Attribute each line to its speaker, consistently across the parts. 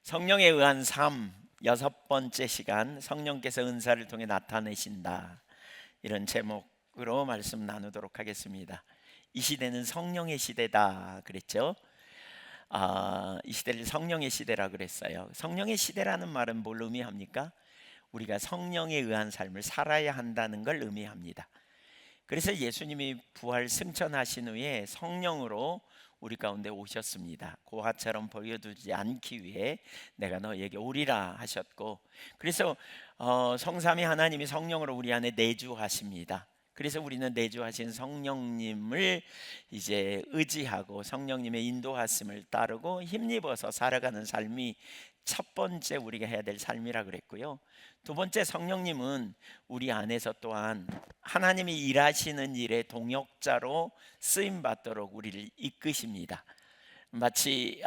Speaker 1: 성령에 의한 삶 여섯 번째 시간, 성령께서 은사를 통해 나타내신다, 이런 제목으로 말씀 나누도록 하겠습니다. 이 시대는 성령의 시대다 그랬죠. 이 시대를 성령의 시대라 그랬어요. 성령의 시대라는 말은 뭘 의미합니까? 우리가 성령에 의한 삶을 살아야 한다는 걸 의미합니다. 그래서 예수님이 부활 승천하신 후에 성령으로 우리 가운데 오셨습니다. 고아처럼 버려두지 않기 위해 내가 너에게 오리라 하셨고, 그래서 성삼위 하나님이 성령으로 우리 안에 내주하십니다. 그래서 우리는 내주하신 성령님을 이제 의지하고 성령님의 인도하심을 따르고 힘입어서 살아가는 삶이 첫 번째 우리가 해야 될 삶이라 그랬고요. 두 번째, 성령님은 우리 안에서 또한 하나님이 일하시는 일의 동역자로 쓰임 받도록 우리를 이끄십니다. 마치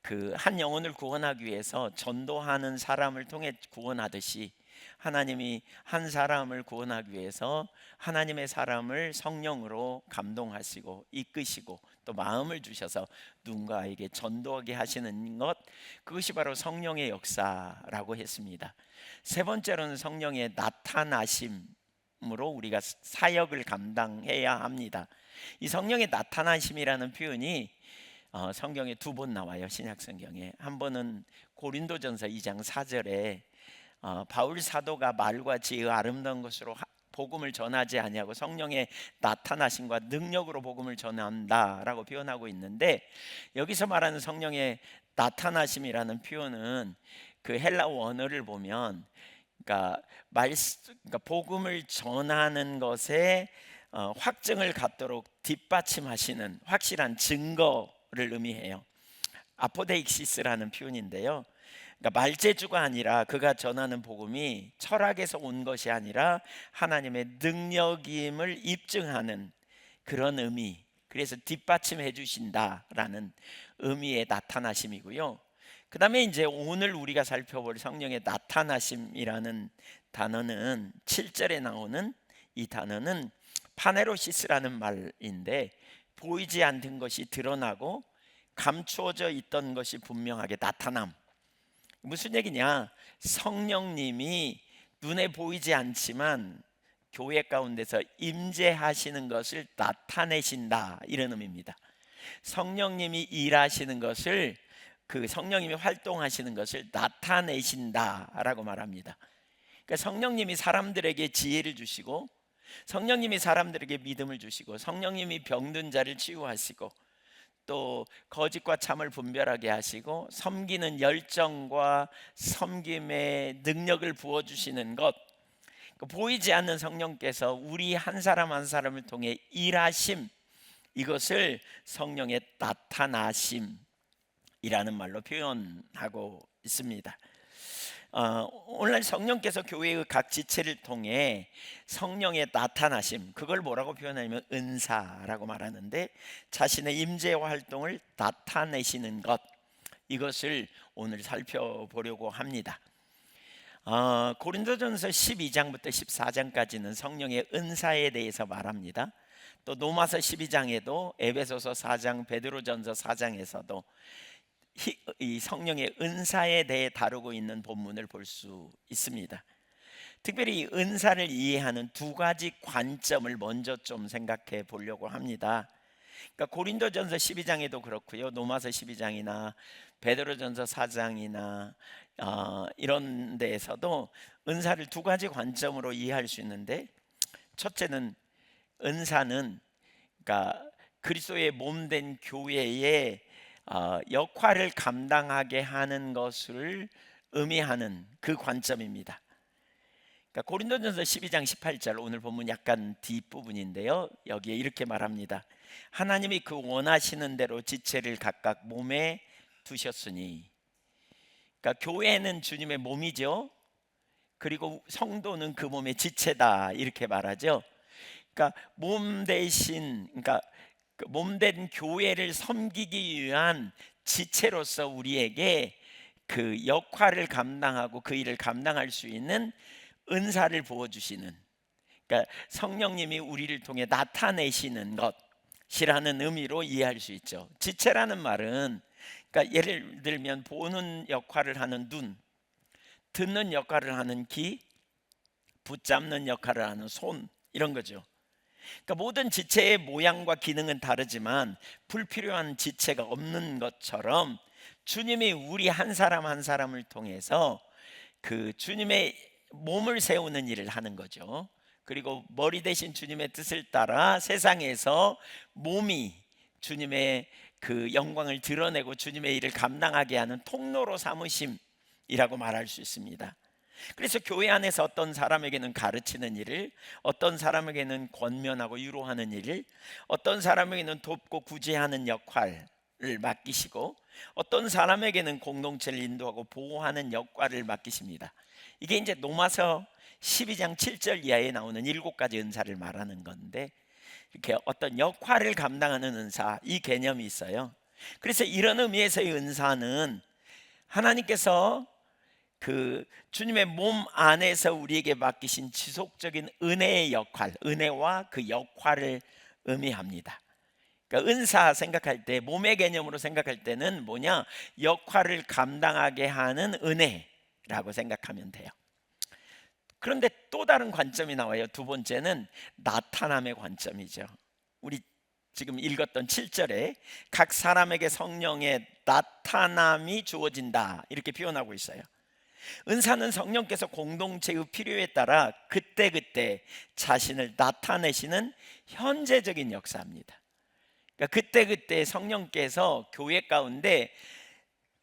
Speaker 1: 그 한 영혼을 구원하기 위해서 전도하는 사람을 통해 구원하듯이, 하나님이 한 사람을 구원하기 위해서 하나님의 사람을 성령으로 감동하시고 이끄시고 또 마음을 주셔서 누군가에게 전도하게 하시는 것, 그것이 바로 성령의 역사라고 했습니다. 세 번째로는 성령의 나타나심으로 우리가 사역을 감당해야 합니다. 이 성령의 나타나심이라는 표현이 성경에 두 번 나와요. 신약 성경에 한 번은 고린도전서 2장 4절에 바울 사도가 말과 지혜의 아름다운 것으로 복음을 전하지 아니하고 성령의 나타나심과 능력으로 복음을 전한다라고 표현하고 있는데, 여기서 말하는 성령의 나타나심이라는 표현은 그 헬라 원어를 보면 그러니까 복음을 전하는 것에 확증을 갖도록 뒷받침하시는 확실한 증거를 의미해요. 아포데익시스라는 표현인데요. 그러니까 말재주가 아니라 그가 전하는 복음이 철학에서 온 것이 아니라 하나님의 능력임을 입증하는 그런 의미, 그래서 뒷받침해 주신다라는 의미의 나타나심이고요. 그 다음에 이제 오늘 우리가 살펴볼 성령의 나타나심이라는 단어는 7절에 나오는 이 단어는 파네로시스라는 말인데, 보이지 않던 것이 드러나고 감추어져 있던 것이 분명하게 나타남. 무슨 얘기냐? 성령님이 눈에 보이지 않지만 교회 가운데서 임재하시는 것을 나타내신다, 이런 의미입니다. 성령님이 일하시는 것을, 그 성령님이 활동하시는 것을 나타내신다라고 말합니다. 그러니까 성령님이 사람들에게 지혜를 주시고, 성령님이 사람들에게 믿음을 주시고, 성령님이 병든 자를 치유하시고, 또 거짓과 참을 분별하게 하시고 섬기는 열정과 섬김의 능력을 부어주시는 것, 보이지 않는 성령께서 우리 한 사람 한 사람을 통해 일하심, 이것을 성령의 나타나심이라는 말로 표현하고 있습니다. 오늘 성령께서 교회의 각 지체를 통해 성령의 나타나심, 그걸 뭐라고 표현하냐면 은사라고 말하는데, 자신의 임재와 활동을 나타내시는 것, 이것을 오늘 살펴보려고 합니다. 고린도전서 12장부터 14장까지는 성령의 은사에 대해서 말합니다. 또 로마서 12장에도, 에베소서 4장, 베드로전서 4장에서도 이 성령의 은사에 대해 다루고 있는 본문을 볼 수 있습니다. 특별히 은사를 이해하는 두 가지 관점을 먼저 좀 생각해 보려고 합니다. 그러니까 고린도전서 12장에도 그렇고요, 로마서 12장이나 베드로전서 4장이나 이런 데에서도 은사를 두 가지 관점으로 이해할 수 있는데, 첫째는 은사는 그러니까 그리스도의 몸된 교회의 역할을 감당하게 하는 것을 의미하는 그 관점입니다. 그러니까 고린도전서 12장 18절, 오늘 본문 약간 뒷부분인데요, 여기에 이렇게 말합니다. 하나님이 그 원하시는 대로 지체를 각각 몸에 두셨으니, 그러니까 교회는 주님의 몸이죠. 그리고 성도는 그 몸의 지체다, 이렇게 말하죠. 그러니까 몸 대신, 그러니까 몸된 교회를 섬기기 위한 지체로서 우리에게 그 역할을 감당하고 그 일을 감당할 수 있는 은사를 부어주시는, 그러니까 성령님이 우리를 통해 나타내시는 것이라는 의미로 이해할 수 있죠. 지체라는 말은 그러니까 예를 들면 보는 역할을 하는 눈, 듣는 역할을 하는 귀, 붙잡는 역할을 하는 손, 이런 거죠. 그러니까 모든 지체의 모양과 기능은 다르지만 불필요한 지체가 없는 것처럼 주님이 우리 한 사람 한 사람을 통해서 그 주님의 몸을 세우는 일을 하는 거죠. 그리고 머리 대신 주님의 뜻을 따라 세상에서 몸이 주님의 그 영광을 드러내고 주님의 일을 감당하게 하는 통로로 삼으심이라고 말할 수 있습니다. 그래서 교회 안에서 어떤 사람에게는 가르치는 일을, 어떤 사람에게는 권면하고 위로하는 일을, 어떤 사람에게는 돕고 구제하는 역할을 맡기시고, 어떤 사람에게는 공동체를 인도하고 보호하는 역할을 맡기십니다. 이게 이제 로마서 12장 7절 이하에 나오는 7가지 은사를 말하는 건데, 이렇게 어떤 역할을 감당하는 은사, 이 개념이 있어요. 그래서 이런 의미에서의 은사는 하나님께서 그 주님의 몸 안에서 우리에게 맡기신 지속적인 은혜의 역할, 은혜와 그 역할을 의미합니다. 그러니까 은사 생각할 때, 몸의 개념으로 생각할 때는 뭐냐? 역할을 감당하게 하는 은혜라고 생각하면 돼요. 그런데 또 다른 관점이 나와요. 두 번째는 나타남의 관점이죠. 우리 지금 읽었던 7절에 각 사람에게 성령의 나타남이 주어진다, 이렇게 표현하고 있어요. 은사는 성령께서 공동체의 필요에 따라 그때그때 자신을 나타내시는 현재적인 역사입니다. 그러니까 그때그때 성령께서 교회 가운데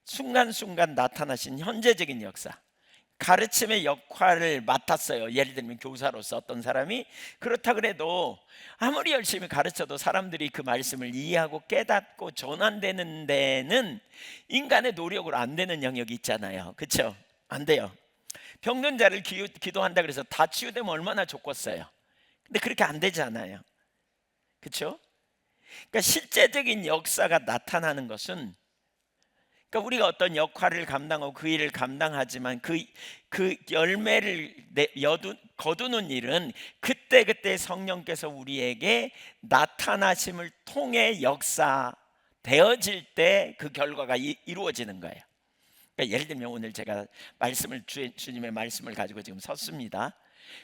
Speaker 1: 순간순간 나타나신 현재적인 역사, 가르침의 역할을 맡았어요. 예를 들면 교사로서 어떤 사람이, 그렇다 그래도 아무리 열심히 가르쳐도 사람들이 그 말씀을 이해하고 깨닫고 전환되는 데는 인간의 노력으로 안 되는 영역이 있잖아요. 그렇죠? 안 돼요. 병든 자를 기도한다 그래서 다 치유되면 얼마나 좋겠어요. 근데 그렇게 안 되잖아요. 그렇죠? 그러니까 실제적인 역사가 나타나는 것은, 그러니까 우리가 어떤 역할을 감당하고 그 일을 감당하지만 그 열매를 거두는 일은 그때 성령께서 우리에게 나타나심을 통해 역사되어질 때 그 결과가 이루어지는 거예요. 그러니까 예를 들면 오늘 제가 주님의 말씀을 가지고 지금 섰습니다.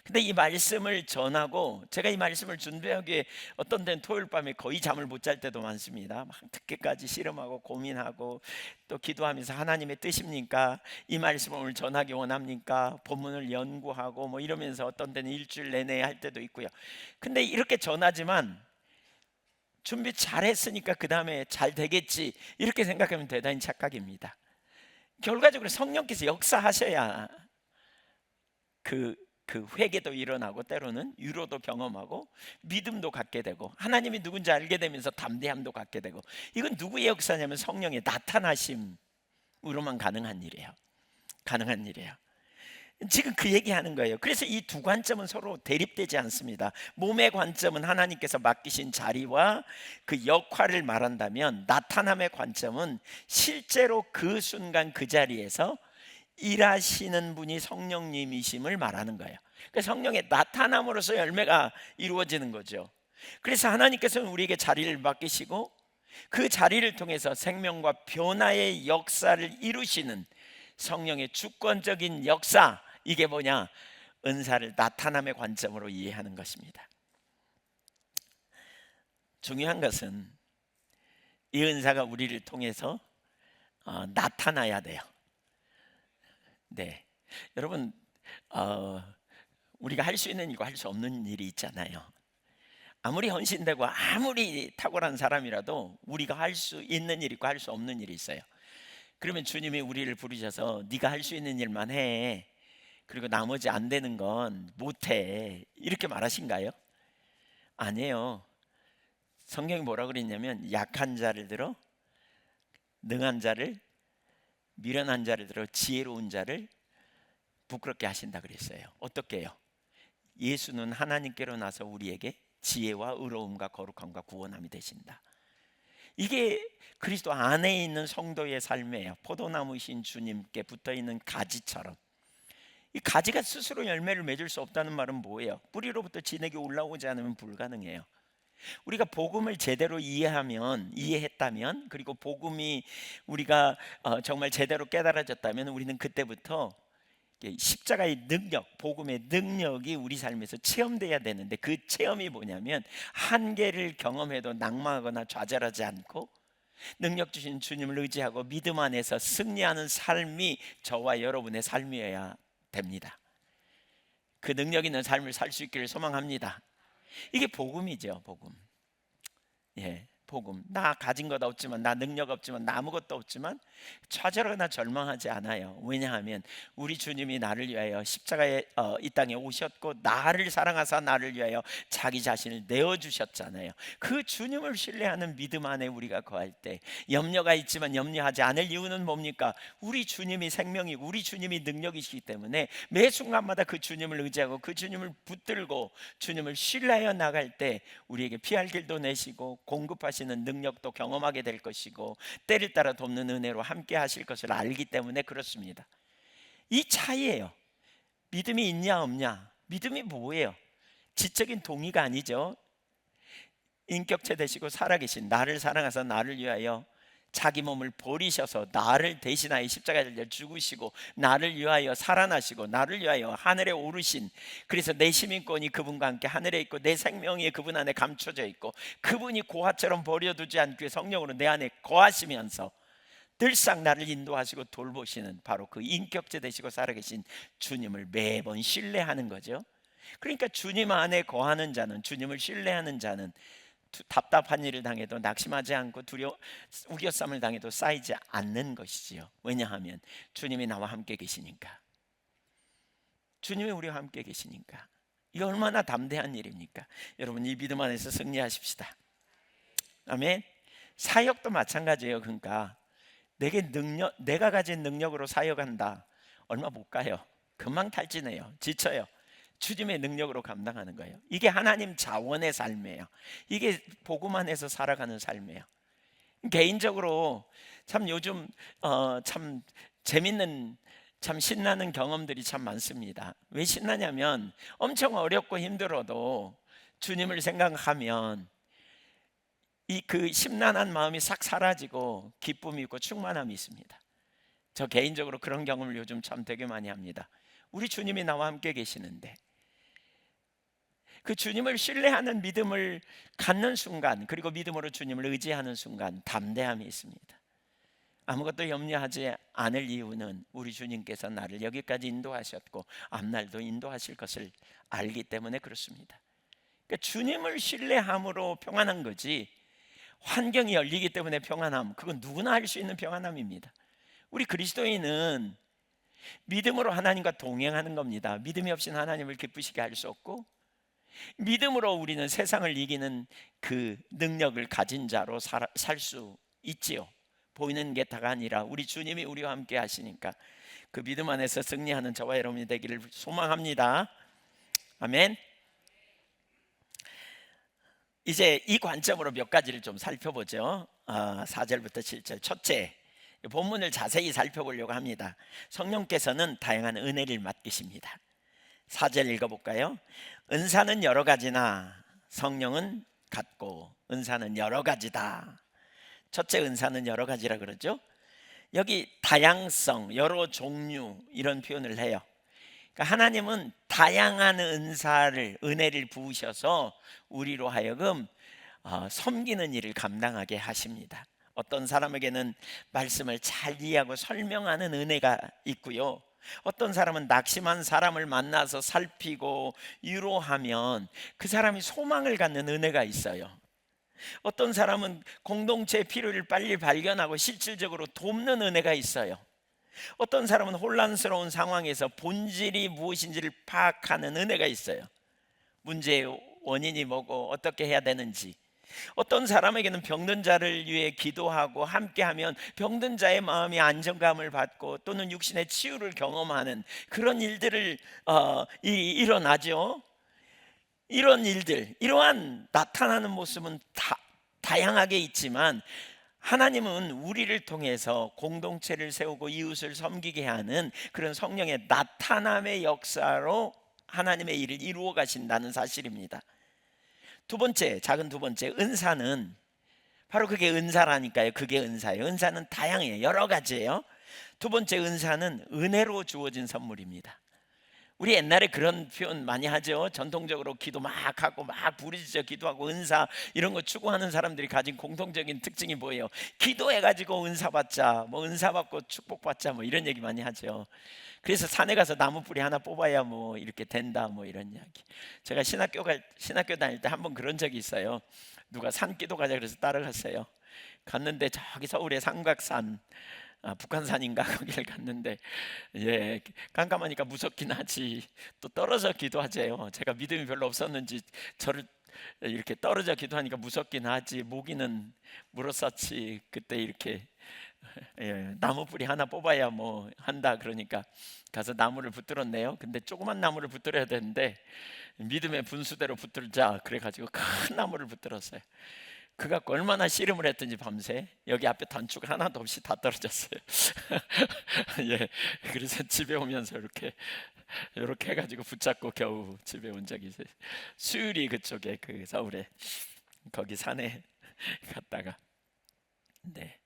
Speaker 1: 근데 이 말씀을 전하고 제가 이 말씀을 준비하기에 어떤 데는 토요일 밤에 거의 잠을 못 잘 때도 많습니다. 막 듣기까지 씨름하고 고민하고 또 기도하면서 하나님의 뜻입니까? 이 말씀을 오늘 전하기 원합니까? 본문을 연구하고 뭐 이러면서 어떤 데는 일주일 내내 할 때도 있고요. 근데 이렇게 전하지만 준비 잘했으니까 그 다음에 잘 되겠지, 이렇게 생각하면 대단히 착각입니다. 결과적으로 성령께서 역사하셔야 그 회개도 일어나고 때로는 위로도 경험하고 믿음도 갖게 되고 하나님이 누군지 알게 되면서 담대함도 갖게 되고, 이건 누구의 역사냐면 성령의 나타나심으로만 가능한 일이에요. 가능한 일이에요. 지금 그 얘기하는 거예요. 그래서 이 두 관점은 서로 대립되지 않습니다. 몸의 관점은 하나님께서 맡기신 자리와 그 역할을 말한다면, 나타남의 관점은 실제로 그 순간 그 자리에서 일하시는 분이 성령님이심을 말하는 거예요. 그러니까 성령의 나타남으로서 열매가 이루어지는 거죠. 그래서 하나님께서는 우리에게 자리를 맡기시고 그 자리를 통해서 생명과 변화의 역사를 이루시는 성령의 주권적인 역사, 이게 뭐냐? 은사를 나타남의 관점으로 이해하는 것입니다. 중요한 것은 이 은사가 우리를 통해서 나타나야 돼요. 네, 여러분, 우리가 할 수 있는 일과 할 수 없는 일이 있잖아요. 아무리 헌신되고 아무리 탁월한 사람이라도 우리가 할 수 있는 일이 있고 할 수 없는 일이 있어요. 그러면 주님이 우리를 부르셔서 네가 할 수 있는 일만 해, 그리고 나머지 안 되는 건 못해, 이렇게 말하신가요? 아니에요. 성경이 뭐라 그랬냐면 약한 자를 들어, 능한 자를, 미련한 자를 들어 지혜로운 자를 부끄럽게 하신다 그랬어요. 어떻게 해요? 예수는 하나님께로 나서 우리에게 지혜와 의로움과 거룩함과 구원함이 되신다. 이게 그리스도 안에 있는 성도의 삶이에요. 포도나무이신 주님께 붙어있는 가지처럼. 이 가지가 스스로 열매를 맺을 수 없다는 말은 뭐예요? 뿌리로부터 진액이 올라오지 않으면 불가능해요. 우리가 복음을 제대로 이해했다면, 그리고 복음이 우리가 정말 제대로 깨달아졌다면, 우리는 그때부터 십자가의 능력, 복음의 능력이 우리 삶에서 체험돼야 되는데, 그 체험이 뭐냐면 한계를 경험해도 낙망하거나 좌절하지 않고 능력 주신 주님을 의지하고 믿음 안에서 승리하는 삶이 저와 여러분의 삶이어야 됩니다. 그 능력 있는 삶을 살 수 있기를 소망합니다. 이게 복음이죠, 복음. 예, 복음. 나 가진 것 없지만, 나 능력 없지만, 나 아무것도 없지만 좌절하거나 절망하지 않아요. 왜냐하면 우리 주님이 나를 위하여 십자가에 이 땅에 오셨고, 나를 사랑하사 나를 위하여 자기 자신을 내어주셨잖아요. 그 주님을 신뢰하는 믿음 안에 우리가 거할 때, 염려가 있지만 염려하지 않을 이유는 뭡니까? 우리 주님이 생명이, 우리 주님이 능력이시기 때문에 매 순간마다 그 주님을 의지하고 그 주님을 붙들고 주님을 신뢰하여 나갈 때 우리에게 피할 길도 내시고 공급하시는 능력도 경험하게 될 것이고, 때를 따라 돕는 은혜로 함께 하실 것을 알기 때문에 그렇습니다. 이 차이예요. 믿음이 있냐 없냐. 믿음이 뭐예요? 지적인 동의가 아니죠. 인격체 되시고 살아계신 나를 사랑하사 나를 위하여 자기 몸을 버리셔서 나를 대신하여 십자가에 죽으시고, 나를 위하여 살아나시고, 나를 위하여 하늘에 오르신, 그래서 내 시민권이 그분과 함께 하늘에 있고 내 생명이 그분 안에 감춰져 있고, 그분이 고아처럼 버려두지 않고 성령으로 내 안에 거하시면서 늘상 나를 인도하시고 돌보시는 바로 그 인격체 되시고 살아계신 주님을 매번 신뢰하는 거죠. 그러니까 주님 안에 거하는 자는, 주님을 신뢰하는 자는 답답한 일을 당해도 낙심하지 않고 우겨쌈을 당해도 쌓이지 않는 것이지요. 왜냐하면 주님이 나와 함께 계시니까. 주님이 우리와 함께 계시니까. 이게 얼마나 담대한 일입니까? 여러분, 이 믿음 안에서 승리하십시다. 아멘. 사역도 마찬가지예요. 그러니까 내가 가진 능력으로 사역한다, 얼마 못 가요. 금방 탈진해요. 지쳐요. 주님의 능력으로 감당하는 거예요. 이게 하나님 자원의 삶이에요. 이게 복음 안에서 살아가는 삶이에요. 개인적으로 참 요즘 참 재밌는, 참 신나는 경험들이 참 많습니다. 왜 신나냐면 엄청 어렵고 힘들어도 주님을 생각하면 그 심란한 마음이 싹 사라지고 기쁨이 있고 충만함이 있습니다. 저 개인적으로 그런 경험을 요즘 참 되게 많이 합니다. 우리 주님이 나와 함께 계시는데, 그 주님을 신뢰하는 믿음을 갖는 순간, 그리고 믿음으로 주님을 의지하는 순간 담대함이 있습니다. 아무것도 염려하지 않을 이유는 우리 주님께서 나를 여기까지 인도하셨고 앞날도 인도하실 것을 알기 때문에 그렇습니다. 그러니까 주님을 신뢰함으로 평안한 거지, 환경이 열리기 때문에 평안함, 그건 누구나 할 수 있는 평안함입니다. 우리 그리스도인은 믿음으로 하나님과 동행하는 겁니다. 믿음이 없이는 하나님을 기쁘시게 할 수 없고, 믿음으로 우리는 세상을 이기는 그 능력을 가진 자로 살 수 있지요. 보이는 게 다가 아니라 우리 주님이 우리와 함께 하시니까 그 믿음 안에서 승리하는 저와 여러분이 되기를 소망합니다. 아멘. 이제 이 관점으로 몇 가지를 좀 살펴보죠. 4절부터 7절. 첫째, 본문을 자세히 살펴보려고 합니다. 성령께서는 다양한 은혜를 맡기십니다. 4절 읽어볼까요? 은사는 여러 가지나 성령은 같고 은사는 여러 가지다. 첫째, 은사는 여러 가지라 그러죠. 여기 다양성, 여러 종류, 이런 표현을 해요. 그러니까 하나님은 다양한 은혜를 부으셔서 우리로 하여금 섬기는 일을 감당하게 하십니다. 어떤 사람에게는 말씀을 잘 이해하고 설명하는 은혜가 있고요, 어떤 사람은 낙심한 사람을 만나서 살피고 위로하면 그 사람이 소망을 갖는 은혜가 있어요. 어떤 사람은 공동체의 필요를 빨리 발견하고 실질적으로 돕는 은혜가 있어요. 어떤 사람은 혼란스러운 상황에서 본질이 무엇인지를 파악하는 은혜가 있어요. 문제의 원인이 뭐고 어떻게 해야 되는지. 어떤 사람에게는 병든 자를 위해 기도하고 함께하면 병든 자의 마음이 안정감을 받고 또는 육신의 치유를 경험하는 그런 일들을 일어나죠. 이런 일들, 이러한 나타나는 모습은 다양하게 있지만, 하나님은 우리를 통해서 공동체를 세우고 이웃을 섬기게 하는 그런 성령의 나타남의 역사로 하나님의 일을 이루어 가신다는 사실입니다. 두 번째, 작은 두 번째, 은사는 바로 그게 은사라니까요. 그게 은사예요. 은사는 다양해요. 여러 가지예요. 두 번째, 은사는 은혜로 주어진 선물입니다. 우리 옛날에 그런 표현 많이 하죠. 전통적으로 기도 막 하고 막 부르짖어 기도하고 은사 이런 거 추구하는 사람들이 가진 공통적인 특징이 뭐예요? 기도해가지고 은사 받자, 뭐 은사 받고 축복 받자, 뭐 이런 얘기 많이 하죠. 그래서 산에 가서 나무 뿌리 하나 뽑아야 뭐 이렇게 된다, 뭐 이런 이야기. 제가 신학교 다닐 때 한번 그런 적이 있어요. 누가 산 기도 가자 그래서 따라갔어요. 갔는데 저기 서울의 삼각산, 북한산인가 거기를 갔는데, 예, 깜깜하니까 무섭긴 하지. 또 떨어져 기도하재요. 제가 믿음이 별로 없었는지 저를 이렇게 떨어져 기도하니까 무섭긴 하지. 모기는 물었었지. 그때 이렇게, 예, 나무 뿌리 하나 뽑아야 뭐 한다 그러니까 가서 나무를 붙들었네요. 근데 조그만 나무를 붙들어야 되는데 믿음의 분수대로 붙들자 그래가지고 큰 나무를 붙들었어요. 그 갖고 얼마나 씨름을 했든지 밤새 여기 앞에 단추가 하나도 없이 다 떨어졌어요. 예, 그래서 집에 오면서 이렇게 해가지고 붙잡고 겨우 집에 온 적이 있어요. 수유리 그쪽에 그 서울에 거기 산에 갔다가. 네.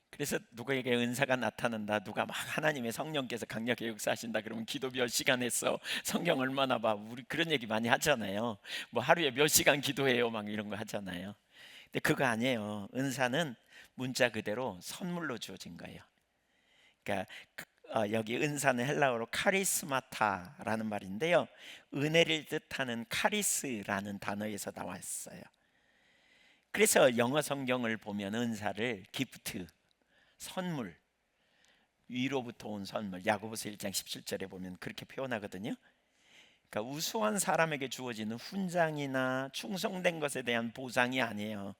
Speaker 1: 그래서 누구에게 은사가 나타난다, 누가 막 하나님의 성령께서 강력하게 역사하신다 그러면 기도 몇 시간 했어, 성경 얼마나 봐, 우리 그런 얘기 많이 하잖아요. 뭐 하루에 몇 시간 기도해요 막 이런 거 하잖아요. 근데 그거 아니에요. 은사는 문자 그대로 선물로 주어진 거예요. 그러니까 여기 은사는 헬라어로 카리스마타라는 말인데요, 은혜를 뜻하는 카리스라는 단어에서 나왔어요. 그래서 영어 성경을 보면 은사를 기프트, 선물, 위로부터 온 선물, 야고보서 1장 17절에 보면 그렇게 표현하거든요. 그러니까 우수한 사람에게 주어지는 훈장이나 충성된 것에 대한 보상이 아니에요.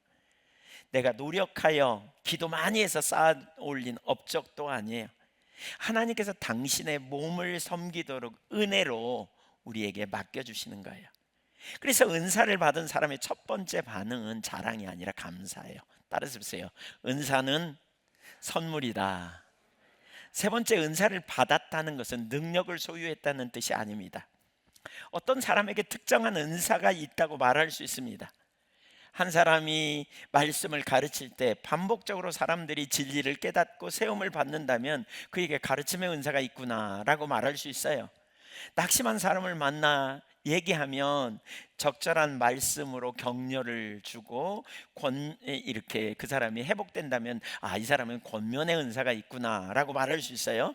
Speaker 1: 내가 노력하여 기도 많이 해서 쌓아 올린 업적도 아니에요. 하나님께서 당신의 몸을 섬기도록 은혜로 우리에게 맡겨주시는 거예요. 그래서 은사를 받은 사람의 첫 번째 반응은 자랑이 아니라 감사예요. 따라서 보세요. 은사는 선물이다. 세 번째, 은사를 받았다는 것은 능력을 소유했다는 뜻이 아닙니다. 어떤 사람에게 특정한 은사가 있다고 말할 수 있습니다. 한 사람이 말씀을 가르칠 때 반복적으로 사람들이 진리를 깨닫고 세움을 받는다면 그에게 가르침의 은사가 있구나라고 말할 수 있어요. 낙심한 사람을 만나 얘기하면 적절한 말씀으로 격려를 주고 이렇게 그 사람이 회복된다면 이 사람은 권면의 은사가 있구나라고 말할 수 있어요.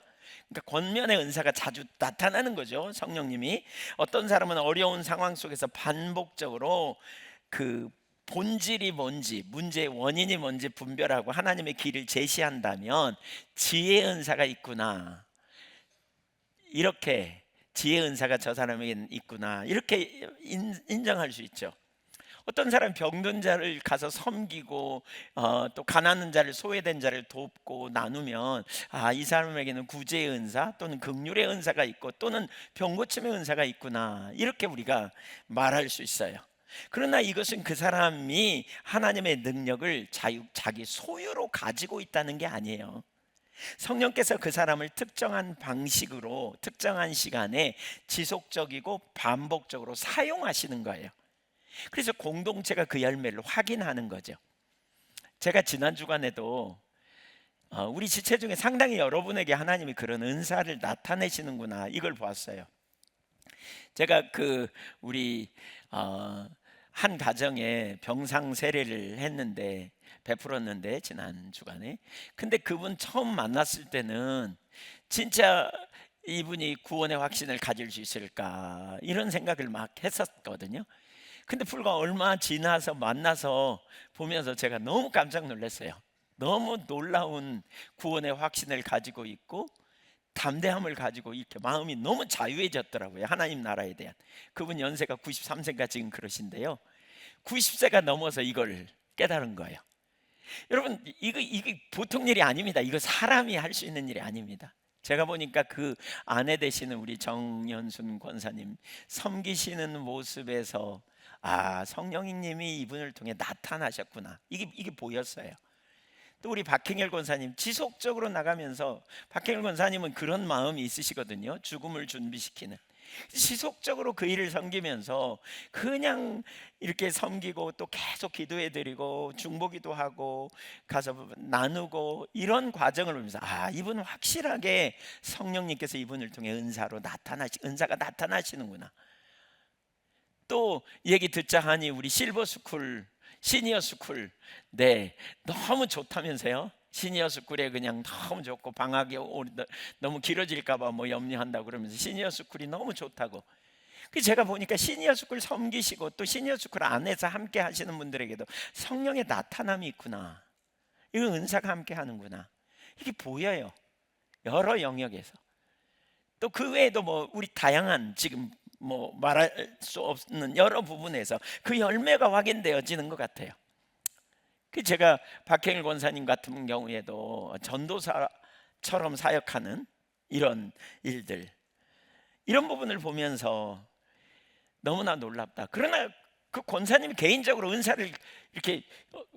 Speaker 1: 그러니까 권면의 은사가 자주 나타나는 거죠. 성령님이 어떤 사람은 어려운 상황 속에서 반복적으로 그 본질이 뭔지, 문제의 원인이 뭔지 분별하고 하나님의 길을 제시한다면 지혜의 은사가 있구나, 이렇게 지혜의 은사가 저 사람에게는 있구나, 이렇게 인정할 수 있죠. 어떤 사람 병든 자를 가서 섬기고 또 가난한 자를, 소외된 자를 돕고 나누면 이 사람에게는 구제의 은사 또는 긍휼의 은사가 있고 또는 병고침의 은사가 있구나, 이렇게 우리가 말할 수 있어요. 그러나 이것은 그 사람이 하나님의 능력을 자기 소유로 가지고 있다는 게 아니에요. 성령께서 그 사람을 특정한 방식으로 특정한 시간에 지속적이고 반복적으로 사용하시는 거예요. 그래서 공동체가 그 열매를 확인하는 거죠. 제가 지난 주간에도 우리 지체 중에 상당히 여러분에게 하나님이 그런 은사를 나타내시는구나, 이걸 보았어요. 제가 우리 한 가정에 병상 세례를 했는데 베풀었는데 지난 주간에. 근데 그분 처음 만났을 때는 진짜 이분이 구원의 확신을 가질 수 있을까 이런 생각을 막 했었거든요. 근데 불과 얼마 지나서 만나서 보면서 제가 너무 깜짝 놀랐어요. 너무 놀라운 구원의 확신을 가지고 있고 담대함을 가지고 이렇게 마음이 너무 자유해졌더라고요. 하나님 나라에 대한. 그분 연세가 93세가 지금 그러신데요, 90세가 넘어서 이걸 깨달은 거예요. 여러분, 이거 보통 일이 아닙니다. 이거 사람이 할 수 있는 일이 아닙니다. 제가 보니까 그 아내 되시는 우리 정연순 권사님 섬기시는 모습에서 성령님이 이분을 통해 나타나셨구나, 이게 보였어요. 또 우리 박행일 권사님 지속적으로 나가면서, 박행일 권사님은 그런 마음이 있으시거든요. 죽음을 준비시키는. 지속적으로 그 일을 섬기면서 그냥 이렇게 섬기고 또 계속 기도해 드리고 중보기도 하고 가서 나누고 이런 과정을 보면서 이분은 확실하게 성령님께서 이분을 통해 은사가 나타나시는구나. 또 얘기 듣자 하니 우리 실버스쿨 시니어스쿨 너무 좋다면서요. 시니어스쿨에 그냥 너무 좋고 방학이 너무 길어질까봐 뭐 염려한다고 그러면서 시니어스쿨이 너무 좋다고. 제가 보니까 시니어스쿨 섬기시고 또 시니어스쿨 안에서 함께 하시는 분들에게도 성령의 나타남이 있구나. 이거 은사가 함께 하는구나. 이게 보여요. 여러 영역에서. 또 그 외에도 뭐 우리 다양한 지금 뭐 말할 수 없는 여러 부분에서 그 열매가 확인되어지는 것 같아요. 제가 박행일 권사님 같은 경우에도 전도사처럼 사역하는 이런 일들, 이런 부분을 보면서 너무나 놀랍다. 그러나 그 권사님이 개인적으로 은사를 이렇게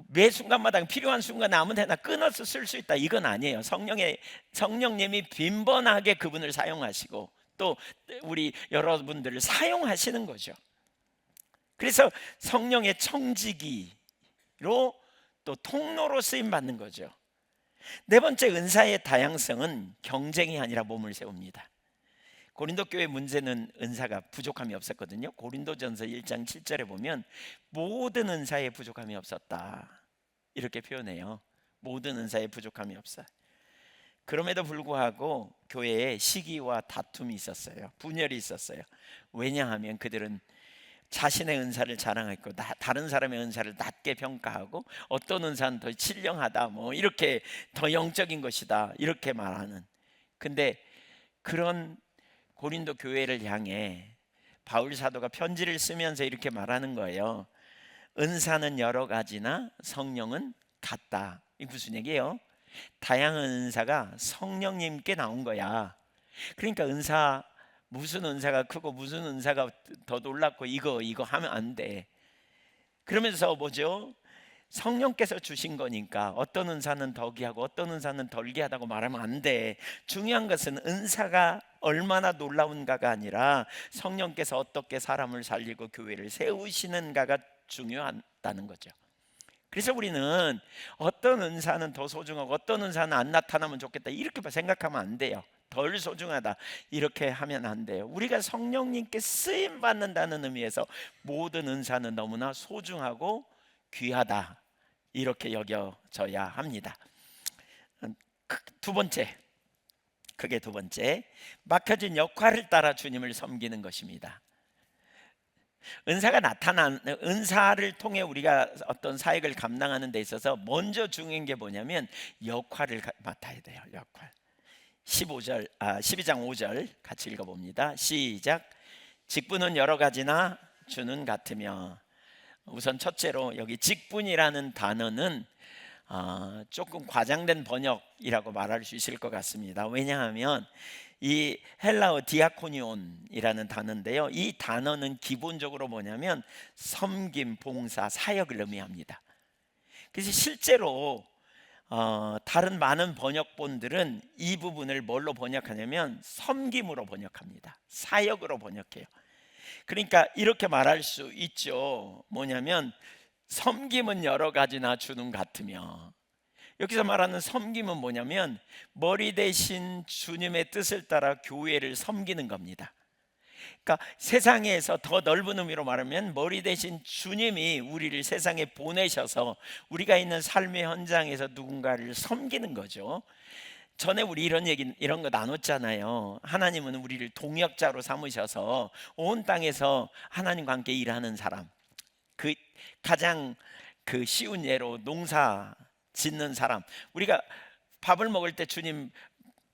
Speaker 1: 매 순간마다 필요한 순간에 아무데나 끊어서 쓸 수 있다, 이건 아니에요. 성령님이 빈번하게 그분을 사용하시고 또 우리 여러분들을 사용하시는 거죠. 그래서 성령의 청지기로 또 통로로 쓰임 받는 거죠. 네 번째, 은사의 다양성은 경쟁이 아니라 몸을 세웁니다. 고린도 교회 문제는 은사가 부족함이 없었거든요. 고린도전서 1장 7절에 보면 모든 은사에 부족함이 없었다, 이렇게 표현해요. 모든 은사에 부족함이 없어. 그럼에도 불구하고 교회에 시기와 다툼이 있었어요. 분열이 있었어요. 왜냐하면 그들은 자신의 은사를 자랑했고 다른 사람의 은사를 낮게 평가하고 어떤 은사는 더 신령하다, 뭐 이렇게 더 영적인 것이다, 이렇게 말하는. 근데 그런 고린도 교회를 향해 바울 사도가 편지를 쓰면서 이렇게 말하는 거예요. 은사는 여러 가지나 성령은 같다. 이게 무슨 얘기예요? 다양한 은사가 성령님께 나온 거야. 그러니까 무슨 은사가 크고 무슨 은사가 더 놀랍고 이거 하면 안 돼. 그러면서 뭐죠? 성령께서 주신 거니까 어떤 은사는 더 귀하고 어떤 은사는 덜 귀하다고 말하면 안 돼. 중요한 것은 은사가 얼마나 놀라운가가 아니라 성령께서 어떻게 사람을 살리고 교회를 세우시는가가 중요하다는 거죠. 그래서 우리는 어떤 은사는 더 소중하고 어떤 은사는 안 나타나면 좋겠다, 이렇게 생각하면 안 돼요. 덜 소중하다, 이렇게 하면 안 돼요. 우리가 성령님께 쓰임 받는다는 의미에서 모든 은사는 너무나 소중하고 귀하다, 이렇게 여겨져야 합니다. 크게 두 번째, 맡겨진 역할을 따라 주님을 섬기는 것입니다. 은사를 통해 우리가 어떤 사역을 감당하는 데 있어서 먼저 중요한 게 뭐냐면 역할을 맡아야 돼요. 역할. 12장 5절 같이 읽어봅니다. 시작. 직분은 여러 가지나 주는 같으며. 우선 첫째로 여기 직분이라는 단어는 조금 과장된 번역이라고 말할 수 있을 것 같습니다. 왜냐하면 이 헬라어 디아코니온이라는 단어인데요, 이 단어는 기본적으로 뭐냐면 섬김, 봉사, 사역을 의미합니다. 그래서 실제로 다른 많은 번역본들은 이 부분을 뭘로 번역하냐면 섬김으로 번역합니다. 사역으로 번역해요. 그러니까 이렇게 말할 수 있죠. 뭐냐면 섬김은 여러 가지나 주는 같으며. 여기서 말하는 섬김은 뭐냐면 머리 대신 주님의 뜻을 따라 교회를 섬기는 겁니다. 그러니까 세상에서 더 넓은 의미로 말하면 머리 대신 주님이 우리를 세상에 보내셔서 우리가 있는 삶의 현장에서 누군가를 섬기는 거죠. 전에 우리 이런 거 나눴잖아요. 하나님은 우리를 동역자로 삼으셔서 온 땅에서 하나님과 함께 일하는 사람, 가장 쉬운 예로 농사 짓는 사람. 우리가 밥을 먹을 때 주님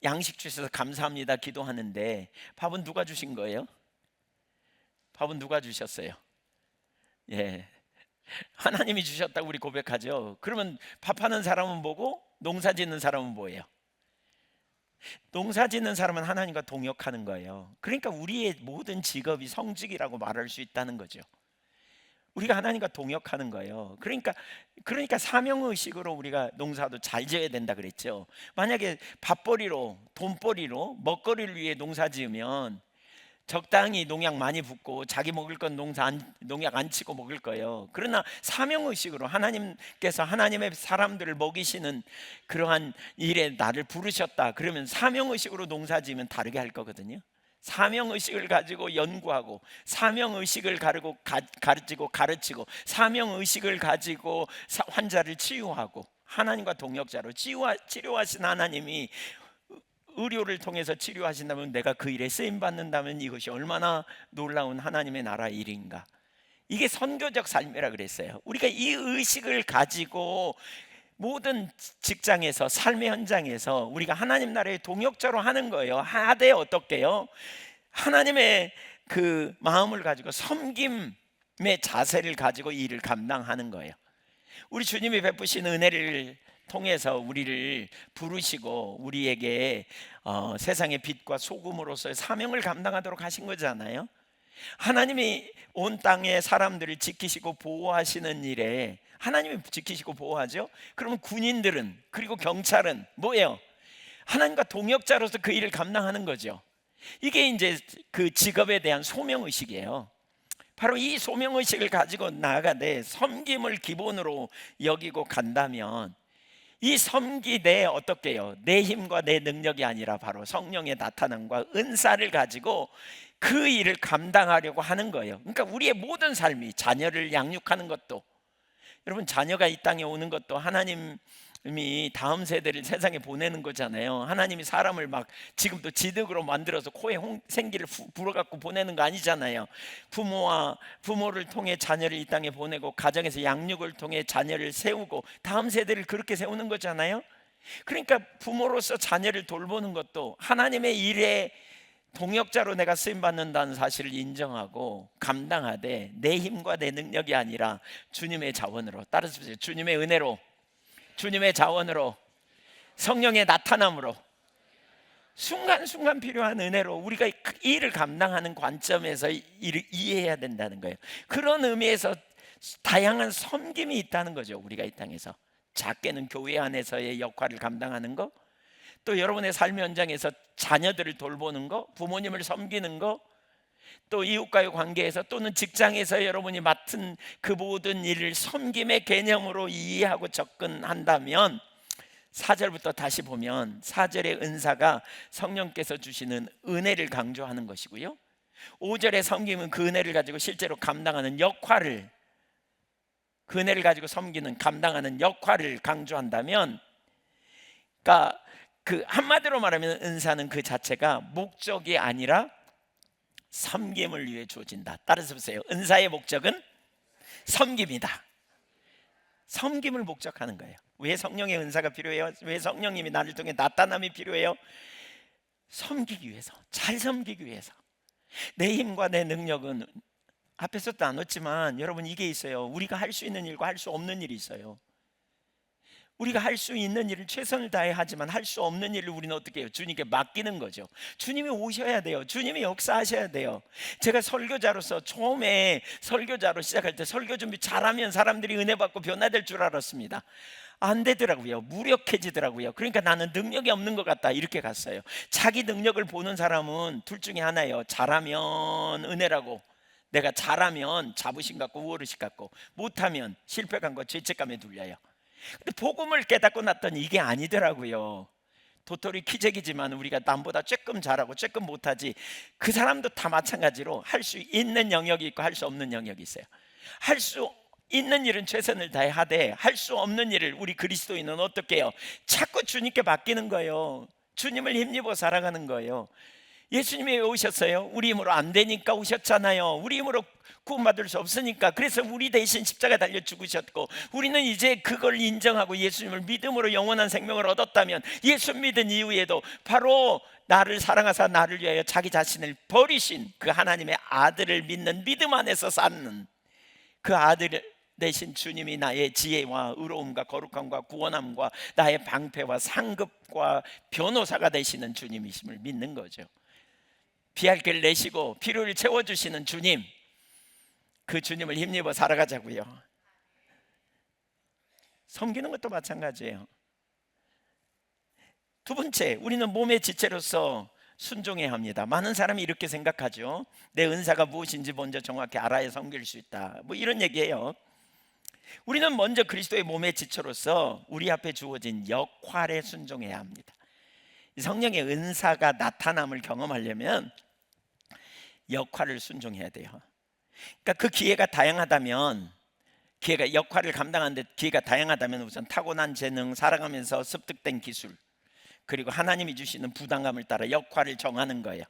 Speaker 1: 양식 주셔서 감사합니다 기도하는데 밥은 누가 주신 거예요? 밥은 누가 주셨어요? 하나님이 주셨다고 우리 고백하죠. 그러면 밥하는 사람은 뭐고 농사 짓는 사람은 뭐예요? 농사 짓는 사람은 하나님과 동역하는 거예요. 그러니까 우리의 모든 직업이 성직이라고 말할 수 있다는 거죠. 우리가 하나님과 동역하는 거예요. 그러니까 사명의식으로 우리가 농사도 잘 지어야 된다 그랬죠. 만약에 밥벌이로, 돈벌이로, 먹거리를 위해 농사 지으면 적당히 농약 많이 붓고 자기 먹을 건 농약 안 치고 먹을 거예요. 그러나 사명의식으로 하나님께서 하나님의 사람들을 먹이시는 그러한 일에 나를 부르셨다 그러면 사명의식으로 농사지으면 다르게 할 거거든요. 사명의식을 가지고 연구하고, 사명의식을 가르치고 가르치고, 사명의식을 가지고 환자를 치유하고, 하나님과 동역자로 치료하신 하나님이 의료를 통해서 치료하신다면, 내가 그 일에 쓰임 받는다면 이것이 얼마나 놀라운 하나님의 나라 일인가. 이게 선교적 삶이라 그랬어요. 우리가 이 의식을 가지고 모든 직장에서, 삶의 현장에서 우리가 하나님 나라의 동역자로 하는 거예요. 하되 어떻게요? 하나님의 그 마음을 가지고 섬김의 자세를 가지고 이 일을 감당하는 거예요. 우리 주님이 베푸신 은혜를 통해서 우리를 부르시고 우리에게 세상의 빛과 소금으로서의 사명을 감당하도록 하신 거잖아요. 하나님이 온 땅의 사람들을 지키시고 보호하시는 일에, 하나님이 지키시고 보호하죠. 그러면 군인들은, 그리고 경찰은 뭐예요? 하나님과 동역자로서 그 일을 감당하는 거죠. 이게 이제 그 직업에 대한 소명의식이에요. 바로 이 소명의식을 가지고 나아가되 섬김을 기본으로 여기고 간다면, 이 섬기 내 어떻게요? 내 힘과 내 능력이 아니라 바로 성령의 나타남과 은사를 가지고 그 일을 감당하려고 하는 거예요. 그러니까 우리의 모든 삶이, 자녀를 양육하는 것도, 여러분 자녀가 이 땅에 오는 것도 하나님이 다음 세대를 세상에 보내는 거잖아요. 하나님이 사람을 막 지금도 지득으로 만들어서 코에 생기를 불어갖고 보내는 거 아니잖아요. 부모를 통해 자녀를 이 땅에 보내고, 가정에서 양육을 통해 자녀를 세우고 다음 세대를 그렇게 세우는 거잖아요. 그러니까 부모로서 자녀를 돌보는 것도 하나님의 일에 동역자로 내가 쓰임받는다는 사실을 인정하고 감당하되, 내 힘과 내 능력이 아니라 주님의 자원으로, 따라서 주님의 은혜로, 주님의 자원으로, 성령의 나타남으로, 순간순간 필요한 은혜로 우리가 이 일을 감당하는 관점에서 일을 이해해야 된다는 거예요. 그런 의미에서 다양한 섬김이 있다는 거죠. 우리가 이 땅에서 작게는 교회 안에서의 역할을 감당하는 거, 또 여러분의 삶 현장에서 자녀들을 돌보는 거, 부모님을 섬기는 거, 또 이웃과의 관계에서 또는 직장에서 여러분이 맡은 그 모든 일을 섬김의 개념으로 이해하고 접근한다면, 4절부터 다시 보면 4절의 은사가 성령께서 주시는 은혜를 강조하는 것이고요, 5절의 섬김은 그 은혜를 가지고 실제로 감당하는 역할을, 그 은혜를 가지고 섬기는 감당하는 역할을 강조한다면, 그러니까 그 한마디로 말하면 은사는 그 자체가 목적이 아니라 섬김을 위해 주어진다. 따라서 보세요. 은사의 목적은 섬김이다. 섬김을 목적하는 거예요. 왜 성령의 은사가 필요해요? 왜 성령님이 나를 통해 나타남이 필요해요? 섬기기 위해서, 잘 섬기기 위해서. 내 힘과 내 능력은 앞에서도 나눴지만, 여러분 이게 있어요. 우리가 할 수 있는 일과 할 수 없는 일이 있어요. 우리가 할 수 있는 일을 최선을 다해 하지만 할 수 없는 일을 우리는 어떻게 해요? 주님께 맡기는 거죠. 주님이 오셔야 돼요. 주님이 역사하셔야 돼요. 제가 설교자로서 처음에 설교자로 시작할 때 설교 준비 잘하면 사람들이 은혜 받고 변화될 줄 알았습니다. 안 되더라고요. 무력해지더라고요. 그러니까 나는 능력이 없는 것 같다, 이렇게 갔어요. 자기 능력을 보는 사람은 둘 중에 하나예요. 잘하면 은혜라고, 내가 잘하면 자부심 갖고 우월의식 갖고, 못하면 실패감과 죄책감에 눌려요. 근데 복음을 깨닫고 났더니 이게 아니더라고요. 도토리 키재기지만 우리가 남보다 조금 잘하고 조금 못하지, 그 사람도 다 마찬가지로 할 수 있는 영역이 있고 할 수 없는 영역이 있어요. 할 수 있는 일은 최선을 다해 하되, 할 수 없는 일을 우리 그리스도인은 어떻게 해요? 자꾸 주님께 맡기는 거예요. 주님을 힘입어 살아가는 거예요. 예수님이 왜 오셨어요? 우리 힘으로 안 되니까 오셨잖아요. 우리 힘으로 구원받을 수 없으니까. 그래서 우리 대신 십자가 달려 죽으셨고, 우리는 이제 그걸 인정하고 예수님을 믿음으로 영원한 생명을 얻었다면, 예수 믿은 이후에도 바로 나를 사랑하사 나를 위하여 자기 자신을 버리신 그 하나님의 아들을 믿는 믿음 안에서 사는 그 아들 대신 주님이 나의 지혜와 의로움과 거룩함과 구원함과 나의 방패와 상급과 변호사가 되시는 주님이심을 믿는 거죠. 피할 길 내시고 필요를 채워주시는 주님, 그 주님을 힘입어 살아가자고요. 섬기는 것도 마찬가지예요. 두 번째, 우리는 몸의 지체로서 순종해야 합니다. 많은 사람이 이렇게 생각하죠. 내 은사가 무엇인지 먼저 정확히 알아야 섬길 수 있다, 뭐 이런 얘기예요. 우리는 먼저 그리스도의 몸의 지체로서 우리 앞에 주어진 역할에 순종해야 합니다. 성령의 은사가 나타남을 경험하려면 역할을 순종해야 돼요. 그러니까 그 기회가 다양하다면, 기회가 역할을 감당하는데 기회가 다양하다면 우선 타고난 재능, 살아가면서 습득된 기술, 그리고 하나님이 주시는 부담감을 따라 역할을 정하는 거예요.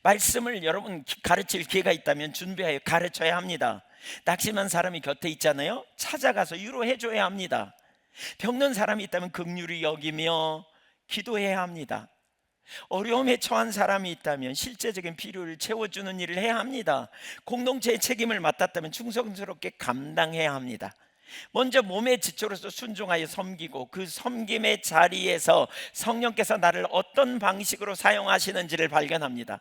Speaker 1: 말씀을 여러분 가르칠 기회가 있다면 준비하여 가르쳐야 합니다. 낙심한 사람이 곁에 있잖아요. 찾아가서 위로해 줘야 합니다. 병든 사람이 있다면 긍휼히 여기며 기도해야 합니다. 어려움에 처한 사람이 있다면 실제적인 필요를 채워주는 일을 해야 합니다. 공동체의 책임을 맡았다면 충성스럽게 감당해야 합니다. 먼저 몸의 지체로서 순종하여 섬기고, 그 섬김의 자리에서 성령께서 나를 어떤 방식으로 사용하시는지를 발견합니다.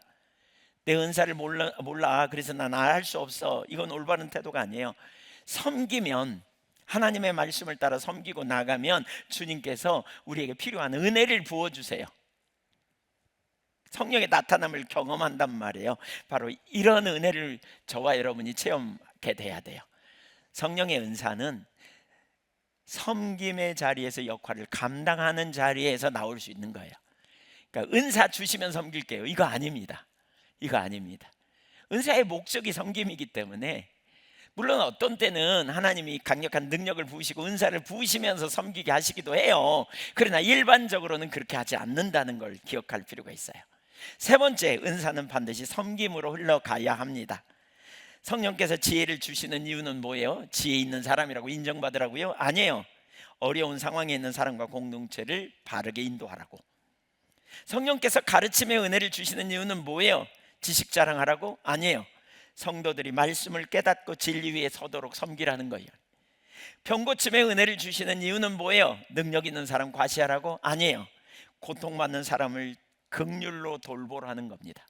Speaker 1: 내 은사를 몰라 그래서 난 할 수 없어, 이건 올바른 태도가 아니에요. 섬기면, 하나님의 말씀을 따라 섬기고 나가면 주님께서 우리에게 필요한 은혜를 부어주세요. 성령의 나타남을 경험한단 말이에요. 바로 이런 은혜를 저와 여러분이 체험하게 돼야 돼요. 성령의 은사는 섬김의 자리에서 역할을 감당하는 자리에서 나올 수 있는 거예요. 그러니까 은사 주시면 섬길게요, 이거 아닙니다. 이거 아닙니다. 은사의 목적이 섬김이기 때문에, 물론 어떤 때는 하나님이 강력한 능력을 부으시고 은사를 부으시면서 섬기게 하시기도 해요. 그러나 일반적으로는 그렇게 하지 않는다는 걸 기억할 필요가 있어요. 세 번째, 은사는 반드시 섬김으로 흘러가야 합니다. 성령께서 지혜를 주시는 이유는 뭐예요? 지혜 있는 사람이라고 인정받으라고요? 아니에요. 어려운 상황에 있는 사람과 공동체를 바르게 인도하라고. 성령께서 가르침의 은혜를 주시는 이유는 뭐예요? 지식 자랑하라고? 아니에요. 성도들이 말씀을 깨닫고 진리 위에 서도록 섬기라는 거예요. 병고침의 은혜를 주시는 이유는 뭐예요? 능력 있는 사람 과시하라고? 아니에요. 고통받는 사람을 긍휼로 돌보라는 겁니다.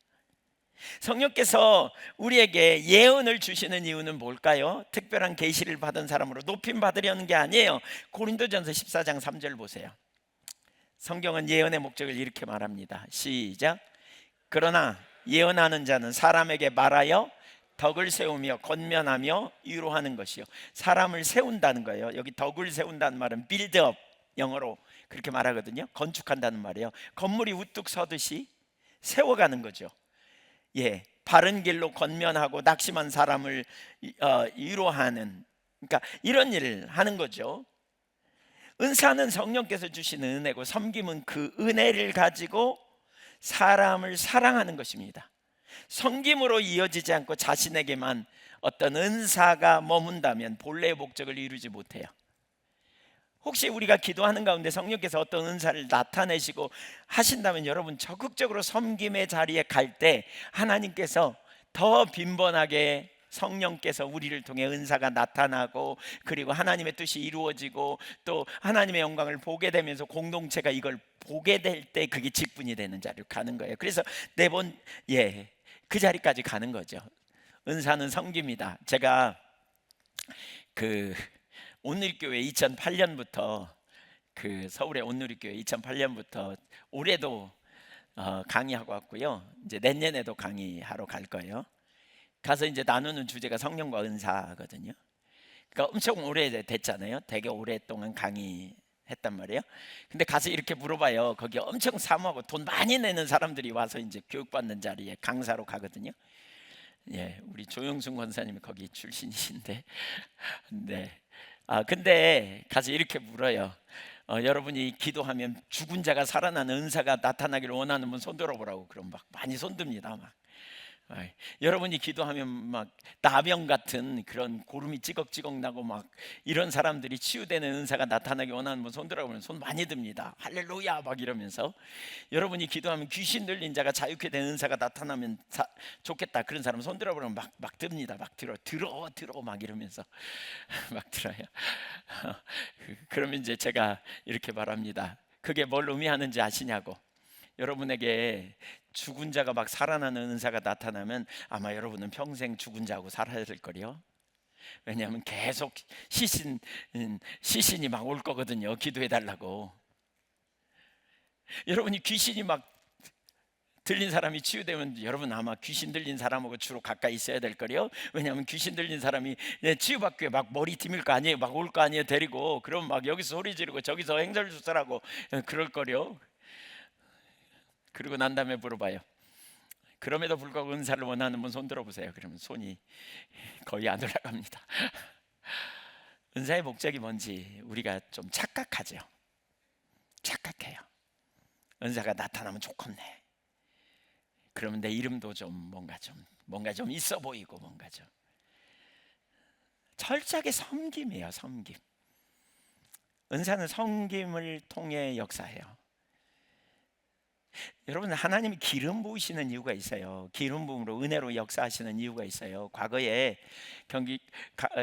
Speaker 1: 성령께서 우리에게 예언을 주시는 이유는 뭘까요? 특별한 계시를 받은 사람으로 높임 받으려는 게 아니에요. 고린도전서 14장 3절 보세요. 성경은 예언의 목적을 이렇게 말합니다. 시작. 그러나 예언하는 자는 사람에게 말하여 덕을 세우며 권면하며 위로하는 것이요. 사람을 세운다는 거예요. 여기 덕을 세운다는 말은 빌드업, 영어로 그렇게 말하거든요. 건축한다는 말이에요. 건물이 우뚝 서듯이 세워가는 거죠. 예, 바른 길로 권면하고 낙심한 사람을 위로하는, 그러니까 이런 일을 하는 거죠. 은사는 성령께서 주시는 은혜고, 섬김은 그 은혜를 가지고 사람을 사랑하는 것입니다. 섬김으로 이어지지 않고 자신에게만 어떤 은사가 머문다면 본래의 목적을 이루지 못해요. 혹시 우리가 기도하는 가운데 성령께서 어떤 은사를 나타내시고 하신다면 여러분 적극적으로 섬김의 자리에 갈 때 하나님께서 더 빈번하게, 성령께서 우리를 통해 은사가 나타나고, 그리고 하나님의 뜻이 이루어지고, 또 하나님의 영광을 보게 되면서 공동체가 이걸 보게 될 때 그게 직분이 되는 자리로 가는 거예요. 그래서 그 자리까지 가는 거죠. 은사는 섬깁니다. 제가 온누리교회 2008년부터, 서울의 온누리교회 2008년부터 올해도 강의하고 왔고요. 이제 내년에도 강의하러 갈 거예요. 가서 이제 나누는 주제가 성령과 은사거든요. 그러니까 엄청 오래됐잖아요. 되게 오랫동안 강의했단 말이에요. 근데 가서 이렇게 물어봐요. 거기 엄청 사모하고 돈 많이 내는 사람들이 와서 이제 교육받는 자리에 강사로 가거든요. 예, 우리 조영순 권사님이 거기 출신이신데, 네. 근데 가서 이렇게 물어요. 여러분이 기도하면 죽은 자가 살아나는 은사가 나타나기를 원하는 분 손 들어보라고. 그럼 막 많이 손듭니다. 막. 여러분이 기도하면 막 나병 같은 그런 고름이 찌걱찌걱 나고 막 이런 사람들이 치유되는 은사가 나타나기 원하는 분 손 들어보면 손 많이 듭니다. 할렐루야 막 이러면서. 여러분이 기도하면 귀신 들린 자가 자유케 되는 은사가 나타나면 좋겠다, 그런 사람 손 들어보면 막 듭니다. 막 들어 막 이러면서 막 들어요. 그러면 이제 제가 이렇게 말합니다. 그게 뭘 의미하는지 아시냐고. 여러분에게 죽은 자가 막 살아나는 은사가 나타나면 아마 여러분은 평생 죽은 자하고 살아야 될 거요. 왜냐하면 계속 시신이 막 올 거거든요. 기도해 달라고. 여러분이 귀신이 막 들린 사람이 치유되면 여러분 아마 귀신 들린 사람하고 주로 가까이 있어야 될 거요. 왜냐하면 귀신 들린 사람이 치유받기 위해 막 머리 디밀 거 아니에요. 막 올 거 아니에요. 데리고 그럼 막 여기서 소리 지르고 저기서 행설수설하고 그럴 거요. 그리고 난 다음에 물어봐요. 그럼에도 불구하고 은사를 원하는 분 손 들어보세요. 그러면 손이 거의 안 올라갑니다. 은사의 목적이 뭔지 우리가 좀 착각하죠. 착각해요. 은사가 나타나면 좋겠네. 그러면 내 이름도 좀 뭔가 좀 있어 보이고 뭔가 좀 철저하게 섬김이에요. 섬김. 은사는 섬김을 통해 역사해요. 여러분 하나님이 기름 부으시는 이유가 있어요. 기름 부음으로 은혜로 역사하시는 이유가 있어요. 과거에 경기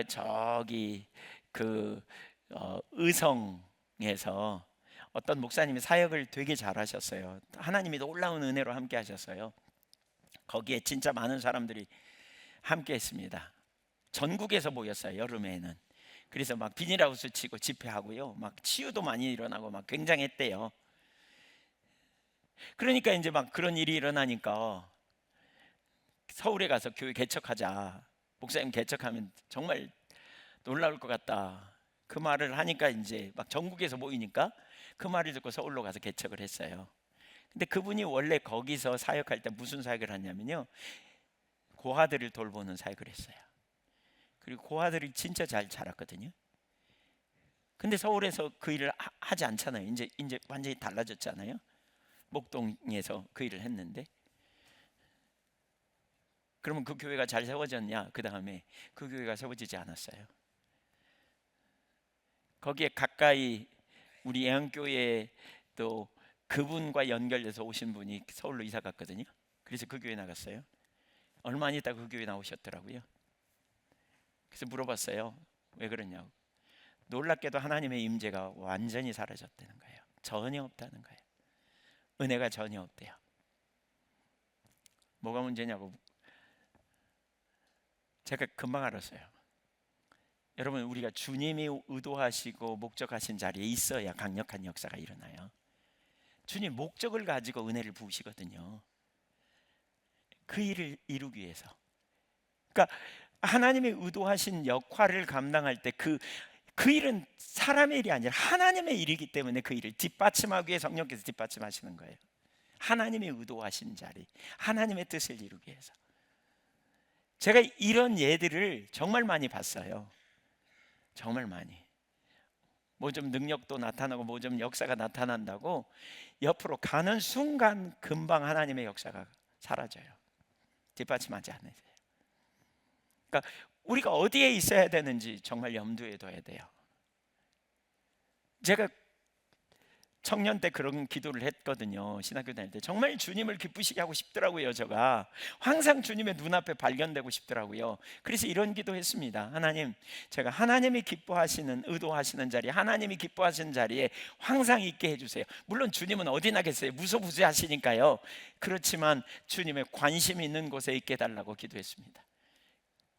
Speaker 1: 저기 의성에서 어떤 목사님이 사역을 되게 잘하셨어요. 하나님이 놀라운 은혜로 함께 하셨어요. 거기에 진짜 많은 사람들이 함께 했습니다. 전국에서 모였어요. 여름에는. 그래서 막 비닐하우스 치고 집회하고요. 막 치유도 많이 일어나고 막 굉장했대요. 그러니까 이제 막 그런 일이 일어나니까 서울에 가서 교회 개척하자. 목사님 개척하면 정말 놀라울 것 같다. 그 말을 하니까 이제 막 전국에서 모이니까 그 말을 듣고 서울로 가서 개척을 했어요. 근데 그분이 원래 거기서 사역할 때 무슨 사역을 하냐면요, 고아들을 돌보는 사역을 했어요. 그리고 고아들이 진짜 잘 자랐거든요. 근데 서울에서 그 일을 하지 않잖아요. 이제 완전히 달라졌잖아요. 목동에서 그 일을 했는데, 그러면 그 교회가 잘 세워졌냐? 그 다음에 그 교회가 세워지지 않았어요. 거기에 가까이 우리 예언교회에 또 그분과 연결돼서 오신 분이 서울로 이사 갔거든요. 그래서 그 교회 나갔어요. 얼마 안 있다 그 교회 나오셨더라고요. 그래서 물어봤어요. 왜 그러냐고. 놀랍게도 하나님의 임재가 완전히 사라졌다는 거예요. 전혀 없다는 거예요. 은혜가 전혀 없대요. 뭐가 문제냐고. 제가 금방 알았어요. 여러분, 우리가 주님이 의도하시고 목적하신 자리에 있어야 강력한 역사가 일어나요. 주님 목적을 가지고 은혜를 부으시거든요. 그 일을 이루기 위해서. 그러니까 하나님이 의도하신 역할을 감당할 때 그 일은 사람의 일이 아니라 하나님의 일이기 때문에 그 일을 뒷받침하기 위해 성령께서 뒷받침하시는 거예요. 하나님이 의도하신 자리, 하나님의 뜻을 이루기 위해서. 제가 이런 예들을 정말 많이 봤어요. 정말 많이. 뭐 좀 능력도 나타나고 뭐 좀 역사가 나타난다고 옆으로 가는 순간 금방 하나님의 역사가 사라져요. 뒷받침하지 않으세요. 그러니까 우리가 어디에 있어야 되는지 정말 염두에 둬야 돼요. 제가 청년 때 그런 기도를 했거든요. 신학교 다닐 때 정말 주님을 기쁘시게 하고 싶더라고요. 제가 항상 주님의 눈앞에 발견되고 싶더라고요. 그래서 이런 기도했습니다. 하나님, 제가 하나님이 기뻐하시는, 의도하시는 자리, 하나님이 기뻐하시는 자리에 항상 있게 해주세요. 물론 주님은 어디나 계세요. 무소부지하시니까요. 그렇지만 주님의 관심이 있는 곳에 있게 해달라고 기도했습니다.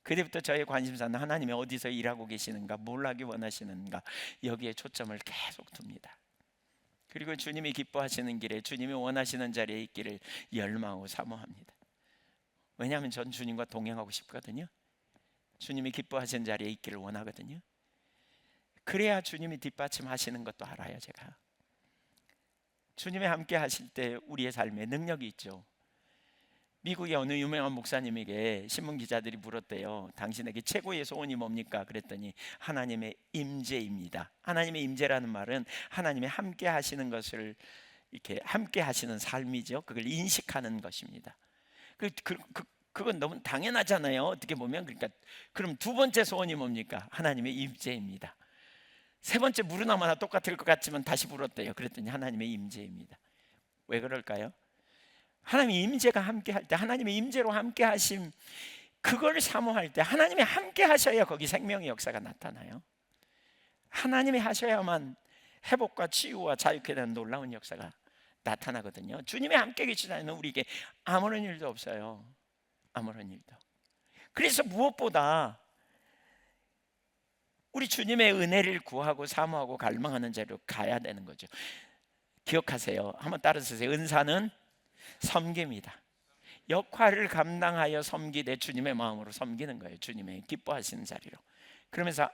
Speaker 1: 그때부터 저의 관심사는 하나님이 어디서 일하고 계시는가, 뭘 하기 원하시는가, 여기에 초점을 계속 둡니다. 그리고 주님이 기뻐하시는 길에, 주님이 원하시는 자리에 있기를 열망하고 사모합니다. 왜냐하면 전 주님과 동행하고 싶거든요. 주님이 기뻐하시는 자리에 있기를 원하거든요. 그래야 주님이 뒷받침하시는 것도 알아요. 제가 주님이 함께 하실 때 우리의 삶에 능력이 있죠. 미국의 어느 유명한 목사님에게 신문 기자들이 물었대요. 당신에게 최고의 소원이 뭡니까? 그랬더니 하나님의 임재입니다. 하나님의 임재라는 말은 하나님이 함께 하시는 이렇게 함께 하시는 삶이죠. 그걸 인식하는 것입니다. 그건 너무 당연하잖아요. 어떻게 보면. 그러니까 그럼 두 번째 소원이 뭡니까? 하나님의 임재입니다. 세 번째 물으나 마나 똑같을 것 같지만 다시 물었대요. 그랬더니 하나님의 임재입니다. 왜 그럴까요? 하나님의 임재가 함께 할 때, 하나님의 임재로 함께 하심, 그걸 사모할 때 하나님이 함께 하셔야 거기 생명의 역사가 나타나요. 하나님이 하셔야만 회복과 치유와 자유케 되는 놀라운 역사가 나타나거든요. 주님이 함께 계시지 않으면 우리에게 아무런 일도 없어요. 아무런 일도. 그래서 무엇보다 우리 주님의 은혜를 구하고 사모하고 갈망하는 자리로 가야 되는 거죠. 기억하세요. 한번 따라 쓰세요. 은사는 섬깁니다. 역할을 감당하여 섬기되 주님의 마음으로 섬기는 거예요. 주님의 기뻐하시는 자리로. 그러면서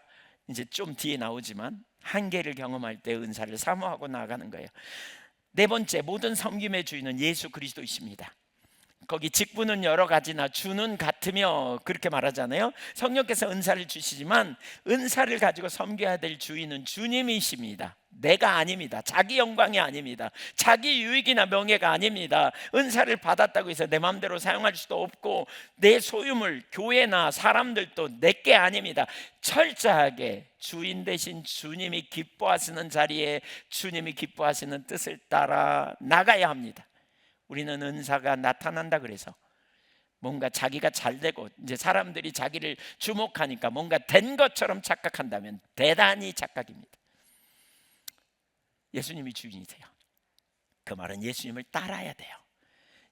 Speaker 1: 이제 좀 뒤에 나오지만 한계를 경험할 때 은사를 사모하고 나아가는 거예요. 네 번째, 모든 섬김의 주인은 예수 그리스도이십니다. 거기 직분은 여러 가지나 주는 같으며 그렇게 말하잖아요. 성령께서 은사를 주시지만 은사를 가지고 섬겨야 될 주인은 주님이십니다. 내가 아닙니다. 자기 영광이 아닙니다. 자기 유익이나 명예가 아닙니다. 은사를 받았다고 해서 내 마음대로 사용할 수도 없고 내 소유물, 교회나 사람들도 내게 아닙니다. 철저하게 주인 되신 주님이 기뻐하시는 자리에 주님이 기뻐하시는 뜻을 따라 나가야 합니다. 우리는 은사가 나타난다 그래서 뭔가 자기가 잘 되고 이제 사람들이 자기를 주목하니까 뭔가 된 것처럼 착각한다면 대단히 착각입니다. 예수님이 주인이세요. 그 말은 예수님을 따라야 돼요.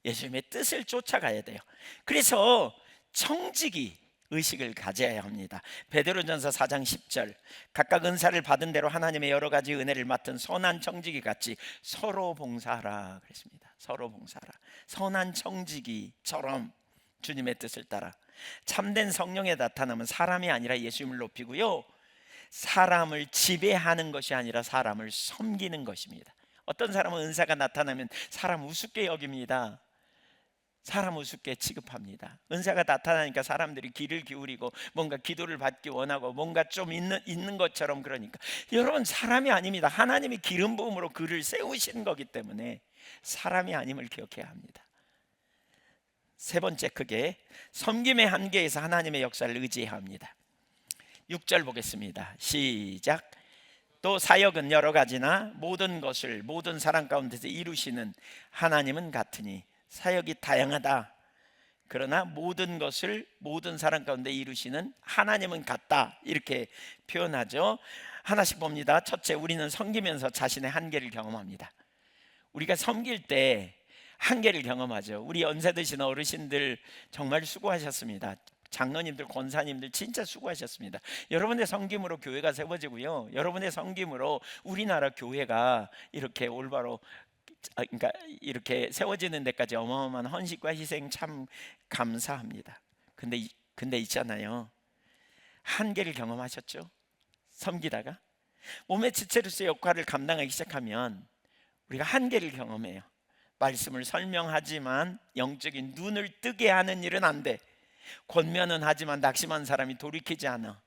Speaker 1: 예수님의 뜻을 쫓아가야 돼요. 그래서 청지기 의식을 가져야 합니다. 베드로전서 4장 10절, 각각 은사를 받은 대로 하나님의 여러 가지 은혜를 맡은 선한 청지기 같이 서로 봉사하라 그랬습니다. 서로 봉사하라. 선한 청지기처럼 주님의 뜻을 따라. 참된 성령의 나타남은 사람이 아니라 예수님을 높이고요, 사람을 지배하는 것이 아니라 사람을 섬기는 것입니다. 어떤 사람은 은사가 나타나면 사람 우습게 여깁니다. 사람 우습게 취급합니다. 은사가 나타나니까 사람들이 귀를 기울이고 뭔가 기도를 받기 원하고 뭔가 좀 있는 것처럼. 그러니까 여러분, 사람이 아닙니다. 하나님이 기름 부음으로 그를 세우신 거기 때문에 사람이 아님을 기억해야 합니다. 세 번째, 크게 섬김의 한계에서 하나님의 역사를 의지해야 합니다. 6절 보겠습니다. 시작. 또 사역은 여러 가지나 모든 것을 모든 사람 가운데서 이루시는 하나님은 같으니. 사역이 다양하다. 그러나 모든 것을 모든 사람 가운데 이루시는 하나님은 같다. 이렇게 표현하죠. 하나씩 봅니다. 첫째, 우리는 섬기면서 자신의 한계를 경험합니다. 우리가 섬길 때 한계를 경험하죠. 우리 연세 드신 어르신들 정말 수고하셨습니다. 장로님들, 권사님들 진짜 수고하셨습니다. 여러분의 섬김으로 교회가 세워지고요, 여러분의 섬김으로 우리나라 교회가 이렇게 올바로, 그러니까 이렇게 세워지는 데까지 어마어마한 헌신과 희생 참 감사합니다. 근데 있잖아요, 한계를 경험하셨죠? 섬기다가 몸의 지체로서의 역할을 감당하기 시작하면 우리가 한계를 경험해요. 말씀을 설명하지만 영적인 눈을 뜨게 하는 일은 안 돼. 권면은 하지만 낙심한 사람이 돌이키지 않아.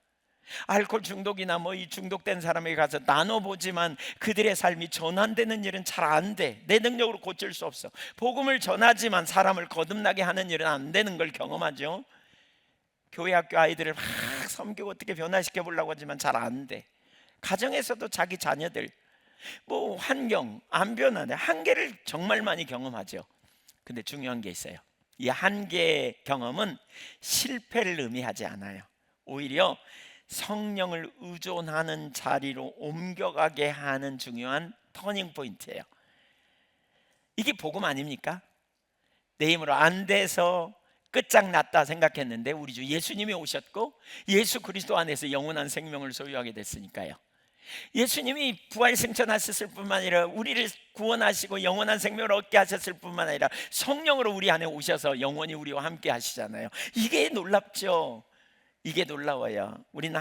Speaker 1: 알코올 중독이나 이 중독된 사람에게 가서 나눠보지만 그들의 삶이 전환되는 일은 잘 안 돼. 내 능력으로 고칠 수 없어. 복음을 전하지만 사람을 거듭나게 하는 일은 안 되는 걸 경험하죠. 교회 학교 아이들을 막 섬기고 어떻게 변화시켜 보려고 하지만 잘 안 돼. 가정에서도 자기 자녀들 환경 안 변하네. 한계를 정말 많이 경험하죠. 근데 중요한 게 있어요. 이 한계 경험은 실패를 의미하지 않아요. 오히려 성령을 의존하는 자리로 옮겨가게 하는 중요한 터닝 포인트예요. 이게 복음 아닙니까? 내 힘으로 안 돼서 끝장났다 생각했는데 우리 주 예수님이 오셨고 예수 그리스도 안에서 영원한 생명을 소유하게 됐으니까요. 예수님이 부활승천하셨을 뿐만 아니라 우리를 구원하시고 영원한 생명을 얻게 하셨을 뿐만 아니라 성령으로 우리 안에 오셔서 영원히 우리와 함께 하시잖아요. 이게 놀랍죠. 이게 놀라워요. 우리는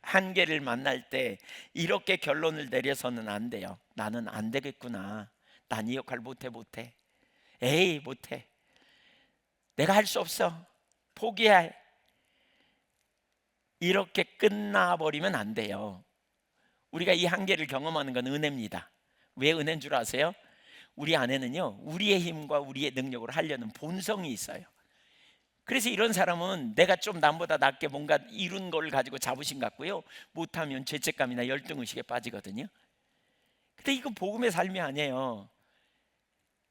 Speaker 1: 한계를 만날 때 이렇게 결론을 내려서는 안 돼요. 나는 안 되겠구나. 난 이 역할 못해. 에이, 못해. 내가 할 수 없어. 포기해. 이렇게 끝나버리면 안 돼요. 우리가 이 한계를 경험하는 건 은혜입니다. 왜 은혜인 줄 아세요? 우리 안에는요, 우리의 힘과 우리의 능력으로 하려는 본성이 있어요. 그래서 이런 사람은 내가 좀 남보다 낫게 뭔가 이룬 걸 가지고 자부심 갖고요, 못하면 죄책감이나 열등의식에 빠지거든요. 근데 이건 복음의 삶이 아니에요.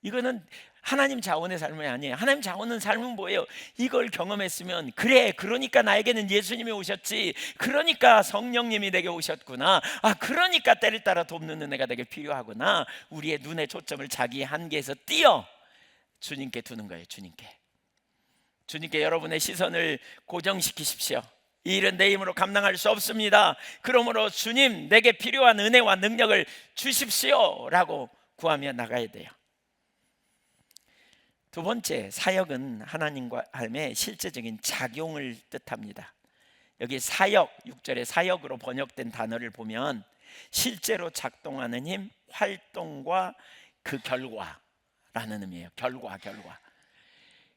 Speaker 1: 이거는 하나님 자원의 삶이 아니에요. 하나님 자원의 삶은 뭐예요? 이걸 경험했으면 그래, 그러니까 나에게는 예수님이 오셨지, 그러니까 성령님이 내게 오셨구나, 그러니까 때를 따라 돕는 은혜가 내게 필요하구나. 우리의 눈의 초점을 자기의 한계에서 띄어 주님께 두는 거예요. 주님께 여러분의 시선을 고정시키십시오. 이 일은 내 힘으로 감당할 수 없습니다. 그러므로 주님, 내게 필요한 은혜와 능력을 주십시오 라고 구하며 나가야 돼요. 두 번째, 사역은 하나님과 삶의 실제적인 작용을 뜻합니다. 여기 사역, 6절에 사역으로 번역된 단어를 보면 실제로 작동하는 힘, 활동과 그 결과라는 의미예요. 결과.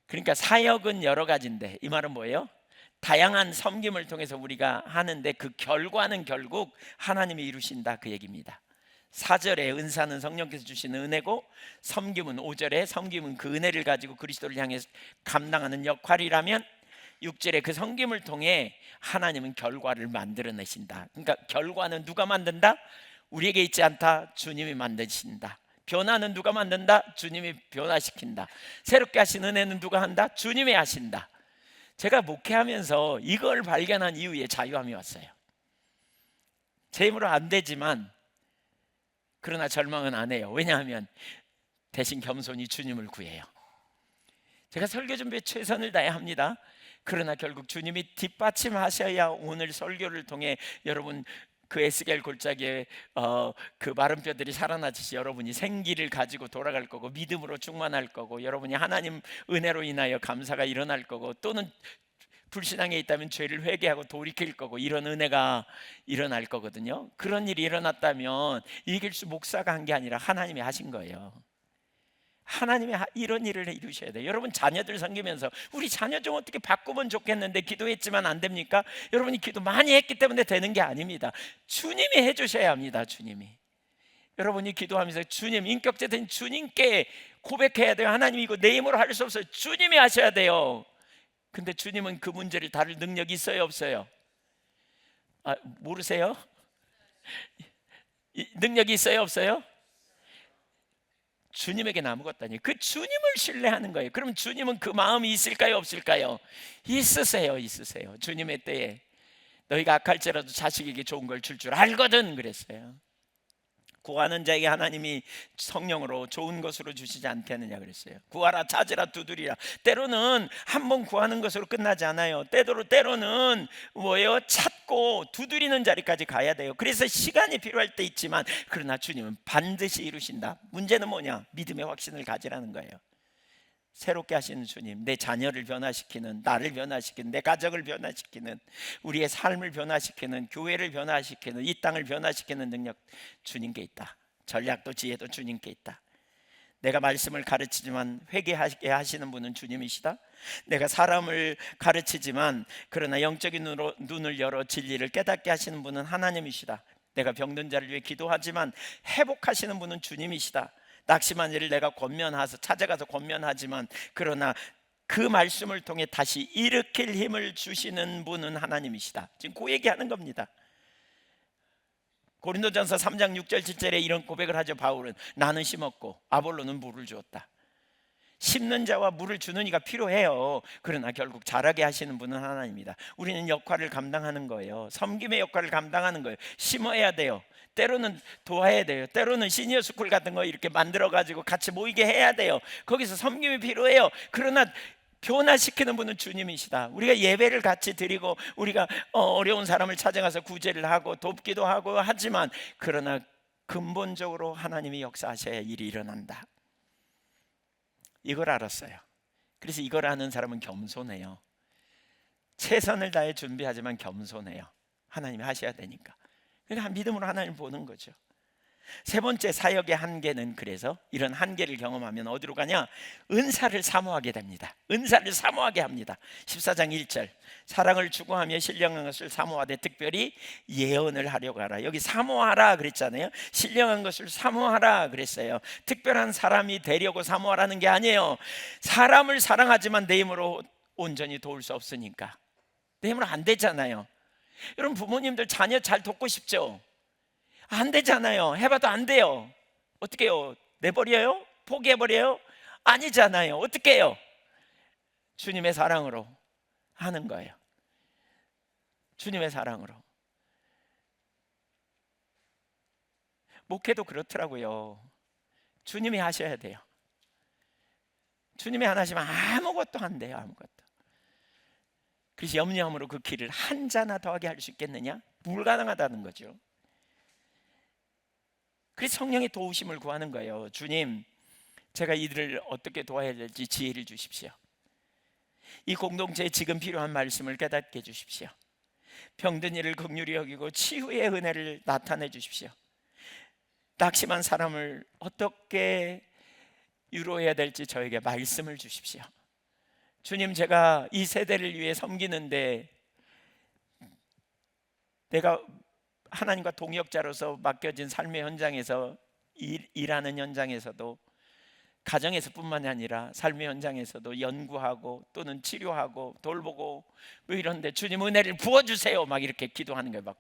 Speaker 1: 그러니까 사역은 여러 가지인데 이 말은 뭐예요? 다양한 섬김을 통해서 우리가 하는데 그 결과는 결국 하나님이 이루신다, 그 얘기입니다. 4절에 은사는 성령께서 주시는 은혜고, 섬김은 5절에 섬김은 그 은혜를 가지고 그리스도를 향해 감당하는 역할이라면, 6절에 그 섬김을 통해 하나님은 결과를 만들어내신다. 그러니까 결과는 누가 만든다? 우리에게 있지 않다. 주님이 만드신다. 변화는 누가 만든다? 주님이 변화시킨다. 새롭게 하신 은혜는 누가 한다? 주님이 하신다. 제가 목회하면서 이걸 발견한 이후에 자유함이 왔어요. 제 힘으로 안 되지만 그러나 절망은 안 해요. 왜냐하면 대신 겸손히 주님을 구해요. 제가 설교 준비에 최선을 다해야 합니다. 그러나 결국 주님이 뒷받침하셔야 오늘 설교를 통해 여러분 그 에스겔 골짜기에 그 마른 뼈들이 살아나듯이 여러분이 생기를 가지고 돌아갈 거고, 믿음으로 충만할 거고, 여러분이 하나님 은혜로 인하여 감사가 일어날 거고, 또는 불신앙에 있다면 죄를 회개하고 돌이킬 거고, 이런 은혜가 일어날 거거든요. 그런 일이 일어났다면 이길수 목사가 한 게 아니라 하나님이 하신 거예요. 하나님이 이런 일을 이루셔야 돼요. 여러분 자녀들 섬기면서 우리 자녀 좀 어떻게 바꾸면 좋겠는데 기도했지만 안 됩니까? 여러분이 기도 많이 했기 때문에 되는 게 아닙니다. 주님이 해주셔야 합니다. 주님이. 여러분이 기도하면서 주님, 인격제된 주님께 고백해야 돼요. 하나님 이거 내 힘으로 할 수 없어요. 주님이 하셔야 돼요. 근데 주님은 그 문제를 다룰 능력이 있어요, 없어요? 모르세요? 능력이 있어요, 없어요? 주님에게는 아무것도 아니에요. 그 주님을 신뢰하는 거예요. 그럼 주님은 그 마음이 있을까요, 없을까요? 있으세요. 주님의 때에 너희가 악할지라도 자식에게 좋은 걸 줄 줄 알거든 그랬어요. 구하는 자에게 하나님이 성령으로 좋은 것으로 주시지 않겠느냐 그랬어요. 구하라, 찾으라, 두드리라. 때로는 한번 구하는 것으로 끝나지 않아요. 때로는 뭐예요? 찾고 두드리는 자리까지 가야 돼요. 그래서 시간이 필요할 때 있지만, 그러나 주님은 반드시 이루신다. 문제는 뭐냐? 믿음의 확신을 가지라는 거예요. 새롭게 하시는 주님, 내 자녀를 변화시키는, 나를 변화시키는, 내 가족을 변화시키는, 우리의 삶을 변화시키는, 교회를 변화시키는, 이 땅을 변화시키는 능력 주님께 있다. 전략도 지혜도 주님께 있다. 내가 말씀을 가르치지만 회개하게 하시는 분은 주님이시다. 내가 사람을 가르치지만 그러나 영적인 눈을 열어 진리를 깨닫게 하시는 분은 하나님이시다. 내가 병든 자를 위해 기도하지만 회복하시는 분은 주님이시다. 낙심한 이를 내가 권면하서 찾아가서 권면하지만 그러나 그 말씀을 통해 다시 일으킬 힘을 주시는 분은 하나님이시다. 지금 그 얘기하는 겁니다. 고린도전서 3장 6절 7절에 이런 고백을 하죠. 바울은 나는 심었고 아볼로는 물을 주었다. 심는 자와 물을 주는 이가 필요해요. 그러나 결국 자라게 하시는 분은 하나님입니다. 우리는 역할을 감당하는 거예요. 섬김의 역할을 감당하는 거예요. 심어야 돼요. 때로는 도와야 돼요. 때로는 시니어 스쿨 같은 거 이렇게 만들어 가지고 같이 모이게 해야 돼요. 거기서 섬김이 필요해요. 그러나 변화시키는 분은 주님이시다. 우리가 예배를 같이 드리고 우리가 어려운 사람을 찾아가서 구제를 하고 돕기도 하고 하지만 그러나 근본적으로 하나님이 역사하셔야 일이 일어난다. 이걸 알았어요. 그래서 이걸 아는 사람은 겸손해요. 최선을 다해 준비하지만 겸손해요. 하나님이 하셔야 되니까. 그러니까 믿음으로 하나님을 보는 거죠. 세 번째, 사역의 한계는 그래서 이런 한계를 경험하면 어디로 가냐? 은사를 사모하게 됩니다. 은사를 사모하게 합니다. 14장 1절 사랑을 추구하며 신령한 것을 사모하되 특별히 예언을 하려고 하라. 여기 사모하라 그랬잖아요. 신령한 것을 사모하라 그랬어요. 특별한 사람이 되려고 사모하라는 게 아니에요. 사람을 사랑하지만 내 힘으로 온전히 도울 수 없으니까. 내 힘으로 안 되잖아요. 여러분 부모님들 자녀 잘 돕고 싶죠? 안 되잖아요. 해봐도 안 돼요. 어떻게 해요? 내버려요? 포기해버려요? 아니잖아요. 어떻게 해요? 주님의 사랑으로 하는 거예요. 주님의 사랑으로. 목회도 그렇더라고요. 주님이 하셔야 돼요. 주님이 안 하시면 아무것도 안 돼요. 아무것도. 그래서 염려함으로 그 길을 한 자나 더하게 할 수 있겠느냐? 불가능하다는 거죠. 그래서 성령의 도우심을 구하는 거예요. 주님, 제가 이들을 어떻게 도와야 될지 지혜를 주십시오. 이 공동체에 지금 필요한 말씀을 깨닫게 해주십시오. 병든 이를 긍휼히 여기고 치유의 은혜를 나타내 주십시오. 낙심한 사람을 어떻게 위로해야 될지 저에게 말씀을 주십시오. 주님, 제가 이 세대를 위해 섬기는데 내가 하나님과 동역자로서 맡겨진 삶의 현장에서 일하는 현장에서도, 가정에서뿐만이 아니라 삶의 현장에서도 연구하고 또는 치료하고 돌보고 뭐 이런데 주님 은혜를 부어주세요 막 이렇게 기도하는 거예요. 막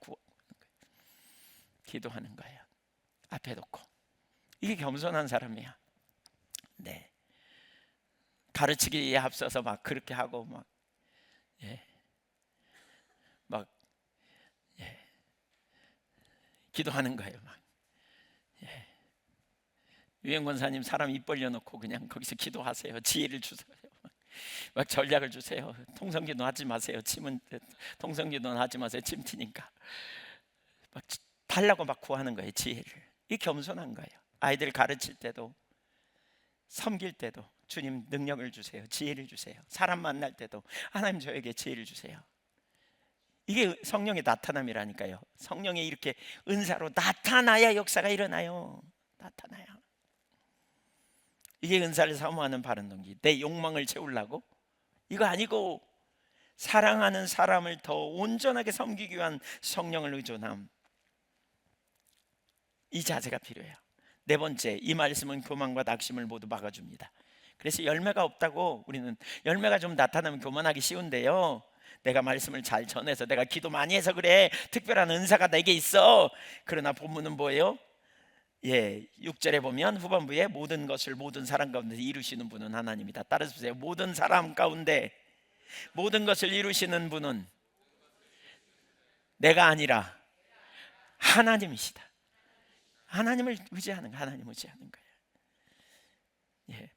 Speaker 1: 기도하는 거예요. 앞에 놓고. 이게 겸손한 사람이야. 네. 가르치기에 앞서서 막 그렇게 하고 막 기도하는 거예요. 막. 유행 권사님 사람 입 벌려놓고 그냥 거기서 기도하세요. 지혜를 주세요. 막 전략을 주세요. 통성기도 하지 마세요. 침은 통성기도는 하지 마세요. 침 튀니까. 막 달라고 막 구하는 거예요. 지혜를. 이 겸손한 거예요. 아이들 가르칠 때도, 섬길 때도 주님 능력을 주세요. 지혜를 주세요. 사람 만날 때도 하나님 저에게 지혜를 주세요. 이게 성령의 나타남이라니까요. 성령의 이렇게 은사로 나타나야 역사가 일어나요. 나타나요. 이게 은사를 사모하는 바른 동기. 내 욕망을 채우려고? 이거 아니고 사랑하는 사람을 더 온전하게 섬기기 위한 성령을 의존함. 이 자세가 필요해요. 네 번째, 이 말씀은 교만과 낙심을 모두 막아줍니다. 그래서 열매가 없다고, 우리는 열매가 좀 나타나면 교만하기 쉬운데요, 내가 말씀을 잘 전해서 내가 기도 많이 해서 그래, 특별한 은사가 내게 있어. 그러나 본문은 뭐예요? 6절에 보면 후반부에 모든 것을 모든 사람 가운데 이루시는 분은 하나님이다. 따라서 보세요. 모든 사람 가운데 모든 것을 이루시는 분은 내가 아니라 하나님이시다. 하나님을 의지하는 거예요. 하나님 의지하는 거예요.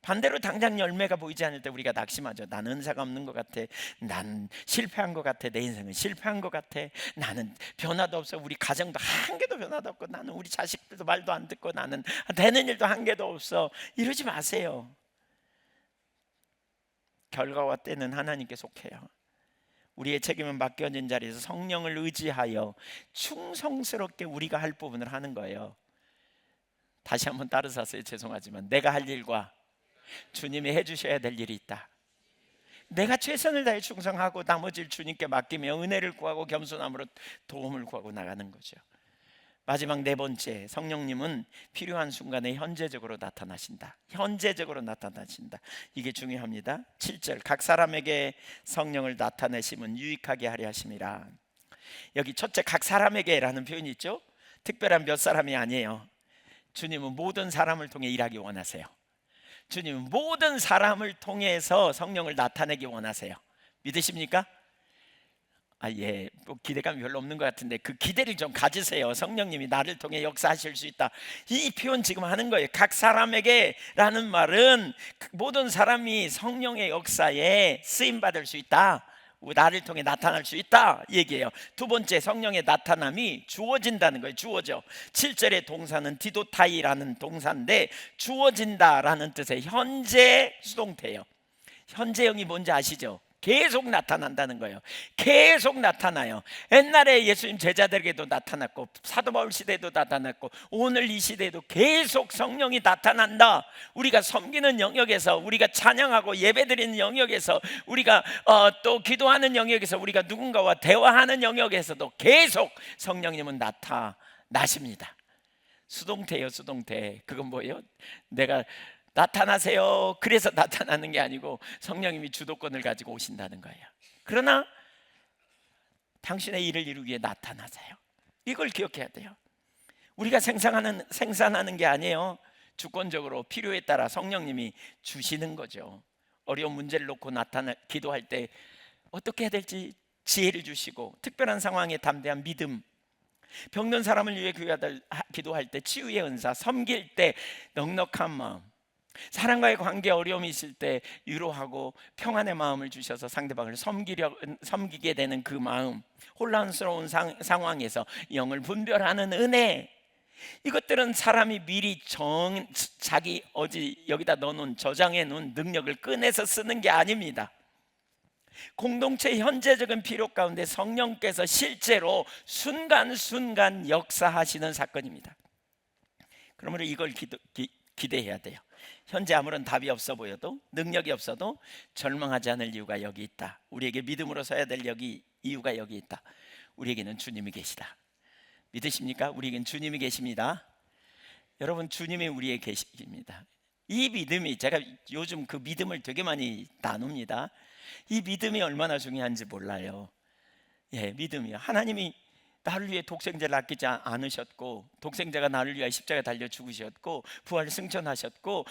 Speaker 1: 반대로 당장 열매가 보이지 않을 때 우리가 낙심하죠. 나는 은사가 없는 것 같아. 난 실패한 것 같아. 내 인생은 실패한 것 같아. 나는 변화도 없어. 우리 가정도 한 개도 변화도 없고, 나는 우리 자식들도 말도 안 듣고, 나는 되는 일도 한 개도 없어. 이러지 마세요. 결과와 때는 하나님께 속해요. 우리의 책임은 맡겨진 자리에서 성령을 의지하여 충성스럽게 우리가 할 부분을 하는 거예요. 다시 한번 따라서 하세요. 죄송하지만 내가 할 일과 주님이 해주셔야 될 일이 있다. 내가 최선을 다해 충성하고 나머지를 주님께 맡기며 은혜를 구하고 겸손함으로 도움을 구하고 나가는 거죠. 마지막 네 번째, 성령님은 필요한 순간에 현재적으로 나타나신다. 현재적으로 나타나신다. 이게 중요합니다. 7절, 각 사람에게 성령을 나타내심은 유익하게 하려 하심이라. 여기 첫째, 각 사람에게라는 표현이 있죠. 특별한 몇 사람이 아니에요. 주님은 모든 사람을 통해 일하기 원하세요. 주님은 모든 사람을 통해서 성령을 나타내기 원하세요. 믿으십니까? 뭐 기대감이 별로 없는 것 같은데 그 기대를 좀 가지세요. 성령님이 나를 통해 역사하실 수 있다. 이 표현 지금 하는 거예요. 각 사람에게 라는 말은 모든 사람이 성령의 역사에 쓰임받을 수 있다. 나를 통해 나타날 수 있다 얘기해요. 두 번째, 성령의 나타남이 주어진다는 거예요. 주어져. 7절의 동사는 디도타이라는 동사인데 주어진다라는 뜻의 현재 수동태예요. 현재형이 뭔지 아시죠? 계속 나타난다는 거예요. 계속 나타나요. 옛날에 예수님 제자들에게도 나타났고, 사도 바울 시대에도 나타났고, 오늘 이 시대에도 계속 성령이 나타난다. 우리가 섬기는 영역에서, 우리가 찬양하고 예배드리는 영역에서, 우리가 또 기도하는 영역에서, 우리가 누군가와 대화하는 영역에서도 계속 성령님은 나타나십니다. 수동태예요. 수동태. 그건 뭐예요? 내가 나타나세요. 그래서 나타나는 게 아니고 성령님이 주도권을 가지고 오신다는 거예요. 그러나 당신의 일을 이루기 위해 나타나세요. 이걸 기억해야 돼요. 우리가 생산하는 게 아니에요. 주권적으로 필요에 따라 성령님이 주시는 거죠. 어려운 문제를 놓고 기도할 때 어떻게 해야 될지 지혜를 주시고, 특별한 상황에 담대한 믿음, 병든 사람을 위해 기도할 때 치유의 은사, 섬길 때 넉넉한 마음, 사람과의 관계 어려움이 있을 때 위로하고 평안의 마음을 주셔서 상대방을 섬기게 되는 그 마음, 혼란스러운 상황에서 영을 분별하는 은혜, 이것들은 사람이 미리 자기 어디 여기다 넣어놓은 저장해 놓은 능력을 꺼내서 쓰는 게 아닙니다. 공동체 현재적인 필요 가운데 성령께서 실제로 순간순간 역사하시는 사건입니다. 그러므로 이걸 기대해야 돼요. 현재 아무런 답이 없어 보여도, 능력이 없어도 절망하지 않을 이유가 여기 있다. 우리에게 믿음으로 서야 될 이유가 여기 있다. 우리에게는 주님이 계시다. 믿으십니까? 우리에겐 주님이 계십니다. 여러분, 주님이 우리에 계십니다. 이 믿음이, 제가 요즘 그 믿음을 되게 많이 나눕니다. 이 믿음이 얼마나 중요한지 몰라요. 예, 믿음이요. 하나님이 나를 위해 독생자를 아끼지 않으셨고, 독생자가 나를 위해 십자가에 달려 죽으셨고, 부활 승천하셨고,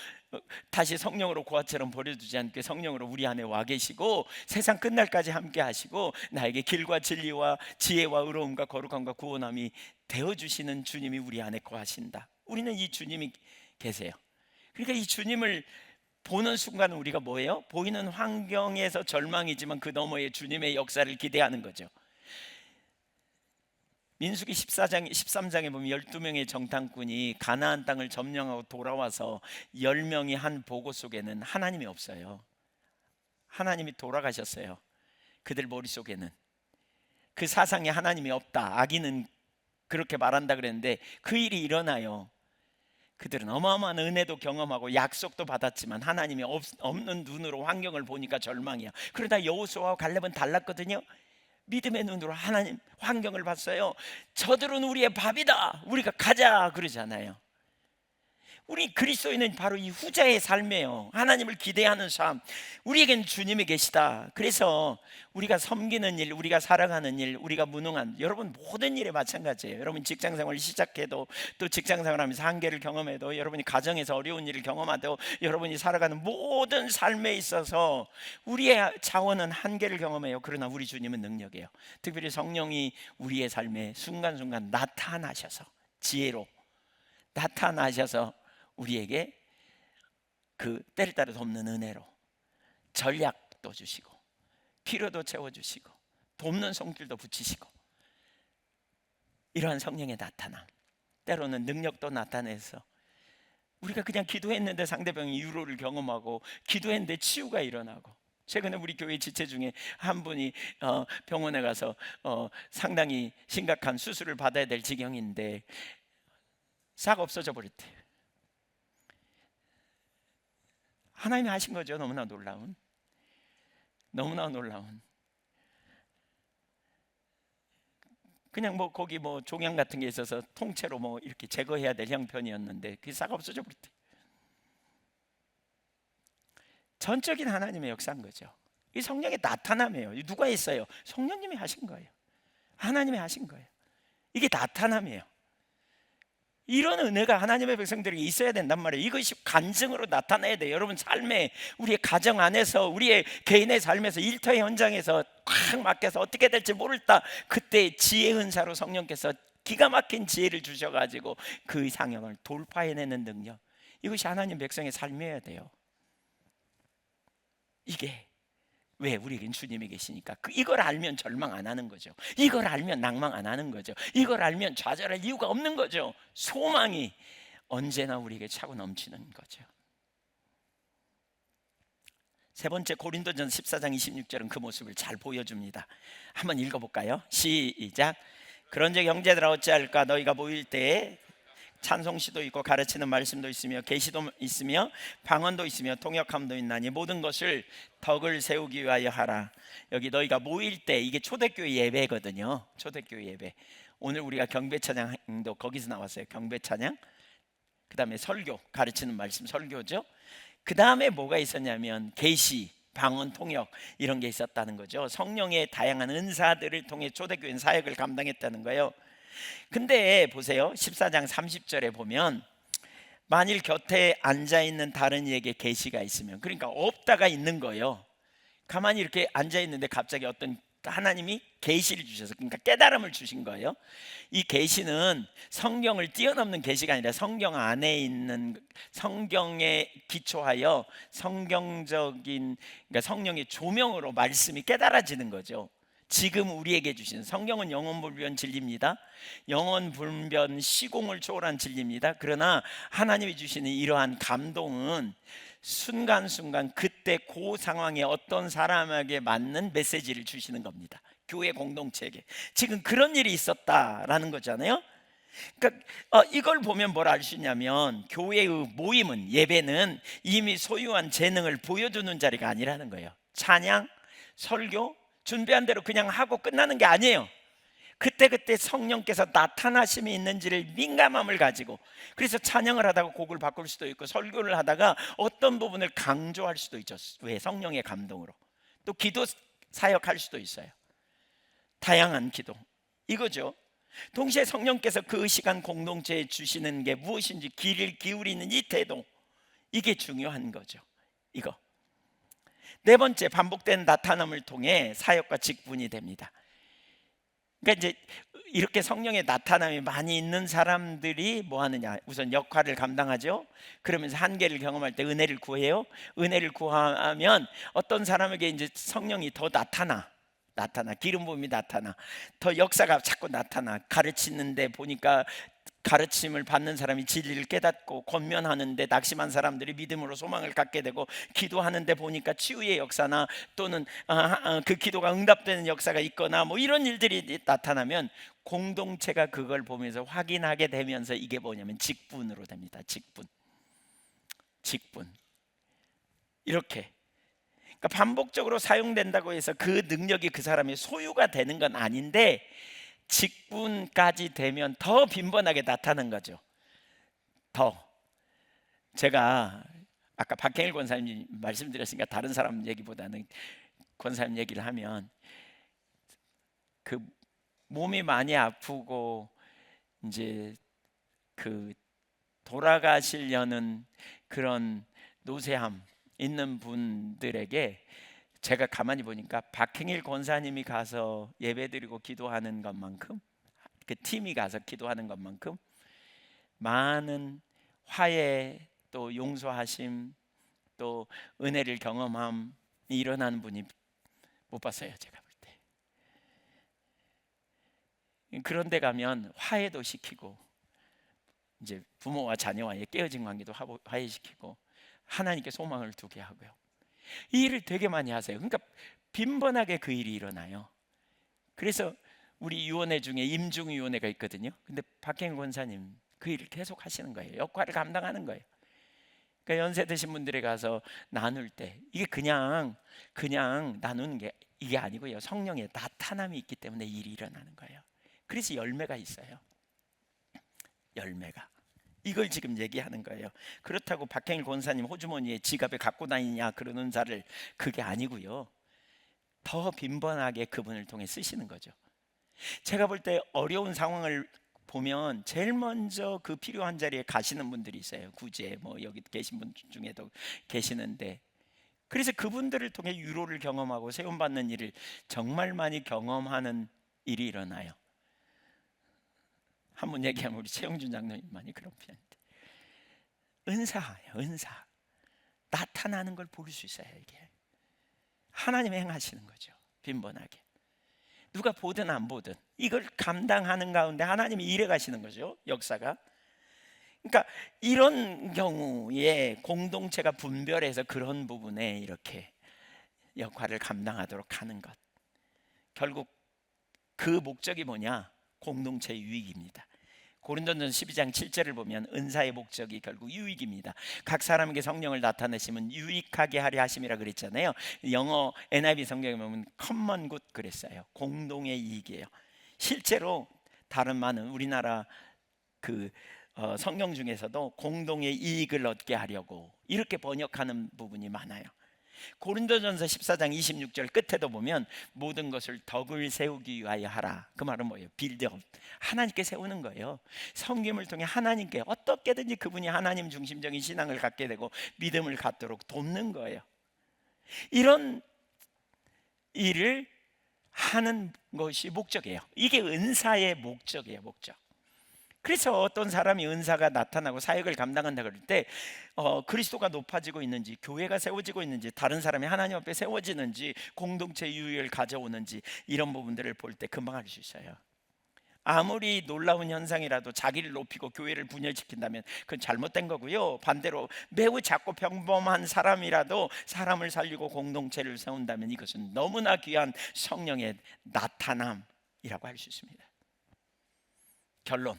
Speaker 1: 다시 성령으로 고아처럼 버려두지 않게 성령으로 우리 안에 와 계시고, 세상 끝날까지 함께 하시고, 나에게 길과 진리와 지혜와 의로움과 거룩함과 구원함이 되어주시는 주님이 우리 안에 거하신다. 우리는 이 주님이 계세요. 그러니까 이 주님을 보는 순간 우리가 뭐예요? 보이는 환경에서 절망이지만 그 너머에 주님의 역사를 기대하는 거죠. 민수기 13장에 보면 12명의 정탐꾼이 가나안 땅을 점령하고 돌아와서 10명이 한 보고 속에는 하나님이 없어요. 하나님이 돌아가셨어요. 그들 머릿속에는 그 사상에 하나님이 없다. 악인은 그렇게 말한다 그랬는데 그 일이 일어나요. 그들은 어마어마한 은혜도 경험하고 약속도 받았지만 하나님이 없는 눈으로 환경을 보니까 절망이야. 그러다 여호수아와 갈렙은 달랐거든요. 믿음의 눈으로 하나님 환경을 봤어요. 저들은 우리의 밥이다, 우리가 가자 그러잖아요. 우리 그리스도인은 바로 이 후자의 삶이에요. 하나님을 기대하는 삶. 우리에겐 주님이 계시다. 그래서 우리가 섬기는 일, 우리가 살아가는 일, 우리가 무능한, 여러분 모든 일에 마찬가지예요. 여러분 직장생활을 시작해도, 또 직장생활하면서 한계를 경험해도, 여러분이 가정에서 어려운 일을 경험하도, 여러분이 살아가는 모든 삶에 있어서 우리의 자원은 한계를 경험해요. 그러나 우리 주님은 능력이에요. 특별히 성령이 우리의 삶에 순간순간 나타나셔서, 지혜로 나타나셔서 우리에게 그 때를 따라 돕는 은혜로 전략도 주시고, 필요도 채워주시고, 돕는 손길도 붙이시고, 이러한 성령의 나타남, 때로는 능력도 나타내서 우리가 그냥 기도했는데 상대방이 위로를 경험하고, 기도했는데 치유가 일어나고. 최근에 우리 교회 지체 중에 한 분이 병원에 가서 상당히 심각한 수술을 받아야 될 지경인데 싹 없어져 버렸대요. 하나님이 하신 거죠. 너무나 놀라운, 너무나 놀라운. 그냥 뭐 거기 뭐 종양 같은 게 있어서 통째로 뭐 이렇게 제거해야 될 형편이었는데 그게 싹 없어져 버렸대. 전적인 하나님의 역사인 거죠. 이 성령의 나타남이에요. 누가 있어요? 성령님이 하신 거예요. 하나님이 하신 거예요. 이게 나타남이에요. 이런 은혜가 하나님의 백성들에게 있어야 된단 말이에요. 이것이 간증으로 나타나야 돼요. 여러분 삶에, 우리의 가정 안에서, 우리의 개인의 삶에서, 일터의 현장에서 꽉 막혀서 어떻게 될지 모르다, 그때 지혜 은사로 성령께서 기가 막힌 지혜를 주셔가지고 그 상황을 돌파해내는 능력, 이것이 하나님 백성의 삶이어야 돼요. 이게 왜? 우리에겐 주님이 계시니까. 이걸 알면 절망 안 하는 거죠. 이걸 알면 낭망 안 하는 거죠. 이걸 알면 좌절할 이유가 없는 거죠. 소망이 언제나 우리에게 차고 넘치는 거죠. 세 번째, 고린도전 14장 26절은 그 모습을 잘 보여줍니다. 한번 읽어볼까요? 시작. 그런즉 형제들아 어찌할까? 너희가 모일 때에 찬송시도 있고 가르치는 말씀도 있으며 계시도 있으며 방언도 있으며 통역함도 있나니 모든 것을 덕을 세우기 위하여 하라. 여기 너희가 모일 때, 이게 초대교회 예배거든요. 초대교회 예배. 오늘 우리가 경배 찬양도 거기서 나왔어요. 경배 찬양. 그 다음에 설교, 가르치는 말씀 설교죠. 그 다음에 뭐가 있었냐면 계시, 방언, 통역, 이런 게 있었다는 거죠. 성령의 다양한 은사들을 통해 초대교회는 사역을 감당했다는 거예요. 근데 보세요, 14장 30절에 보면 만일 곁에 앉아있는 다른 이에게 계시가 있으면, 그러니까 없다가 있는 거예요. 가만히 이렇게 앉아있는데 갑자기 어떤 하나님이 계시를 주셔서, 그러니까 깨달음을 주신 거예요. 이 계시는 성경을 뛰어넘는 계시가 아니라 성경 안에 있는, 성경에 기초하여 성경적인, 그러니까 성령의 조명으로 말씀이 깨달아지는 거죠. 지금 우리에게 주신 성경은 영원불변 진리입니다. 영원불변 시공을 초월한 진리입니다. 그러나 하나님이 주시는 이러한 감동은 순간순간 그때 그 상황에 어떤 사람에게 맞는 메시지를 주시는 겁니다. 교회 공동체에게 지금 그런 일이 있었다라는 거잖아요. 그러니까 이걸 보면 뭘 알 수 있냐면 교회의 모임은, 예배는 이미 소유한 재능을 보여주는 자리가 아니라는 거예요. 찬양, 설교 준비한 대로 그냥 하고 끝나는 게 아니에요. 그때그때 성령께서 나타나심이 있는지를 민감함을 가지고, 그래서 찬양을 하다가 곡을 바꿀 수도 있고 설교를 하다가 어떤 부분을 강조할 수도 있죠. 왜? 성령의 감동으로. 또 기도 사역할 수도 있어요. 다양한 기도, 이거죠. 동시에 성령께서 그 시간 공동체에 주시는 게 무엇인지 귀를 기울이는 이 태도, 이게 중요한 거죠. 이거. 네 번째, 반복된 나타남을 통해 사역과 직분이 됩니다. 그러니까 이제 이렇게 성령의 나타남이 많이 있는 사람들이 뭐 하느냐? 우선 역할을 감당하죠. 그러면서 한계를 경험할 때 은혜를 구해요. 은혜를 구하면 어떤 사람에게 이제 성령이 더 나타나, 기름 부음이 나타나, 더 역사가 자꾸 나타나. 가르치는데 보니까 가르침을 받는 사람이 진리를 깨닫고, 권면하는데 낙심한 사람들이 믿음으로 소망을 갖게 되고, 기도하는데 보니까 치유의 역사나 또는 그 기도가 응답되는 역사가 있거나 뭐 이런 일들이 나타나면 공동체가 그걸 보면서 확인하게 되면서 이게 뭐냐면 직분으로 됩니다. 직분. 이렇게, 그러니까 반복적으로 사용된다고 해서 그 능력이 그 사람의 소유가 되는 건 아닌데, 직분까지 되면 더 빈번하게 나타나는 거죠. 더. 제가 아까 박행일 권사님 말씀드렸으니까 다른 사람 얘기보다는 권사님 얘기를 하면, 그 몸이 많이 아프고 이제 그 돌아가시려는 그런 노쇠함 있는 분들에게 제가 가만히 보니까 박행일 권사님이 가서 예배드리고 기도하는 것만큼, 그 팀이 가서 기도하는 것만큼 많은 화해, 또 용서하심, 또 은혜를 경험함이 일어나는 분이 못 봤어요, 제가 볼 때. 그런데 가면 화해도 시키고, 이제 부모와 자녀와의 깨어진 관계도 화해시키고, 하나님께 소망을 두게 하고요. 이 일을 되게 많이 하세요. 그러니까 빈번하게 그 일이 일어나요. 그래서 우리 위원회 중에 임중위원회가 있거든요. 근데 박행일 권사님 그 일을 계속 하시는 거예요. 역할을 감당하는 거예요. 그러니까 연세 드신 분들에 가서 나눌 때 이게 그냥 나누는 게 이게 아니고요. 성령의 나타남이 있기 때문에 일이 일어나는 거예요. 그래서 열매가 있어요. 열매가. 이걸 지금 얘기하는 거예요. 그렇다고 박행일 권사님 호주머니에 지갑에 갖고 다니냐 그러는 자를, 그게 아니고요. 더 빈번하게 그분을 통해 쓰시는 거죠. 제가 볼 때 어려운 상황을 보면 제일 먼저 그 필요한 자리에 가시는 분들이 있어요. 구제, 뭐 여기 계신 분 중에도 계시는데, 그래서 그분들을 통해 위로를 경험하고 세움받는 일을 정말 많이 경험하는 일이 일어나요. 한번 얘기하면 우리 최영준 장로님 많이 그런 편인데, 은사예요. 은사. 나타나는 걸 볼 수 있어요. 이게 하나님이 행하시는 거죠. 빈번하게. 누가 보든 안 보든 이걸 감당하는 가운데 하나님이 일해 가시는 거죠. 역사가. 그러니까 이런 경우에 공동체가 분별해서 그런 부분에 이렇게 역할을 감당하도록 하는 것, 결국 그 목적이 뭐냐? 공동체의 유익입니다. 고린도전서 12장 7절을 보면 은사의 목적이 결국 유익입니다. 각 사람에게 성령을 나타내시면 유익하게 하려 하심이라 그랬잖아요. 영어 NIV 성경에 보면 common good 그랬어요. 공동의 이익이에요. 실제로 다른 많은 우리나라 그 성경 중에서도 공동의 이익을 얻게 하려고 이렇게 번역하는 부분이 많아요. 고린도전서 14장 26절 끝에도 보면 모든 것을 덕을 세우기 위하여 하라. 그 말은 뭐예요? 빌드업. 하나님께 세우는 거예요. 섬김을 통해 하나님께 어떻게든지 그분이 하나님 중심적인 신앙을 갖게 되고 믿음을 갖도록 돕는 거예요. 이런 일을 하는 것이 목적이에요. 이게 은사의 목적이에요. 목적. 그래서 어떤 사람이 은사가 나타나고 사역을 감당한다 그럴 때 그리스도가 높아지고 있는지, 교회가 세워지고 있는지, 다른 사람이 하나님 앞에 세워지는지, 공동체 유익을 가져오는지, 이런 부분들을 볼 때 금방 알 수 있어요. 아무리 놀라운 현상이라도 자기를 높이고 교회를 분열시킨다면 그건 잘못된 거고요. 반대로 매우 작고 평범한 사람이라도 사람을 살리고 공동체를 세운다면 이것은 너무나 귀한 성령의 나타남이라고 할 수 있습니다. 결론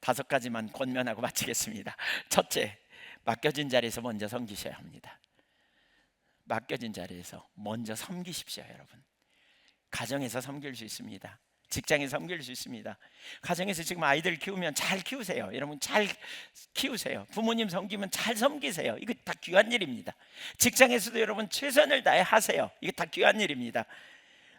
Speaker 1: 5가지만 권면하고 마치겠습니다. 첫째, 맡겨진 자리에서 먼저 섬기셔야 합니다. 맡겨진 자리에서 먼저 섬기십시오. 여러분, 가정에서 섬길 수 있습니다. 직장에서 섬길 수 있습니다. 가정에서 지금 아이들 키우면 잘 키우세요. 여러분, 잘 키우세요. 부모님 섬기면 잘 섬기세요. 이거 다 귀한 일입니다. 직장에서도 여러분 최선을 다해 하세요. 이게 다 귀한 일입니다.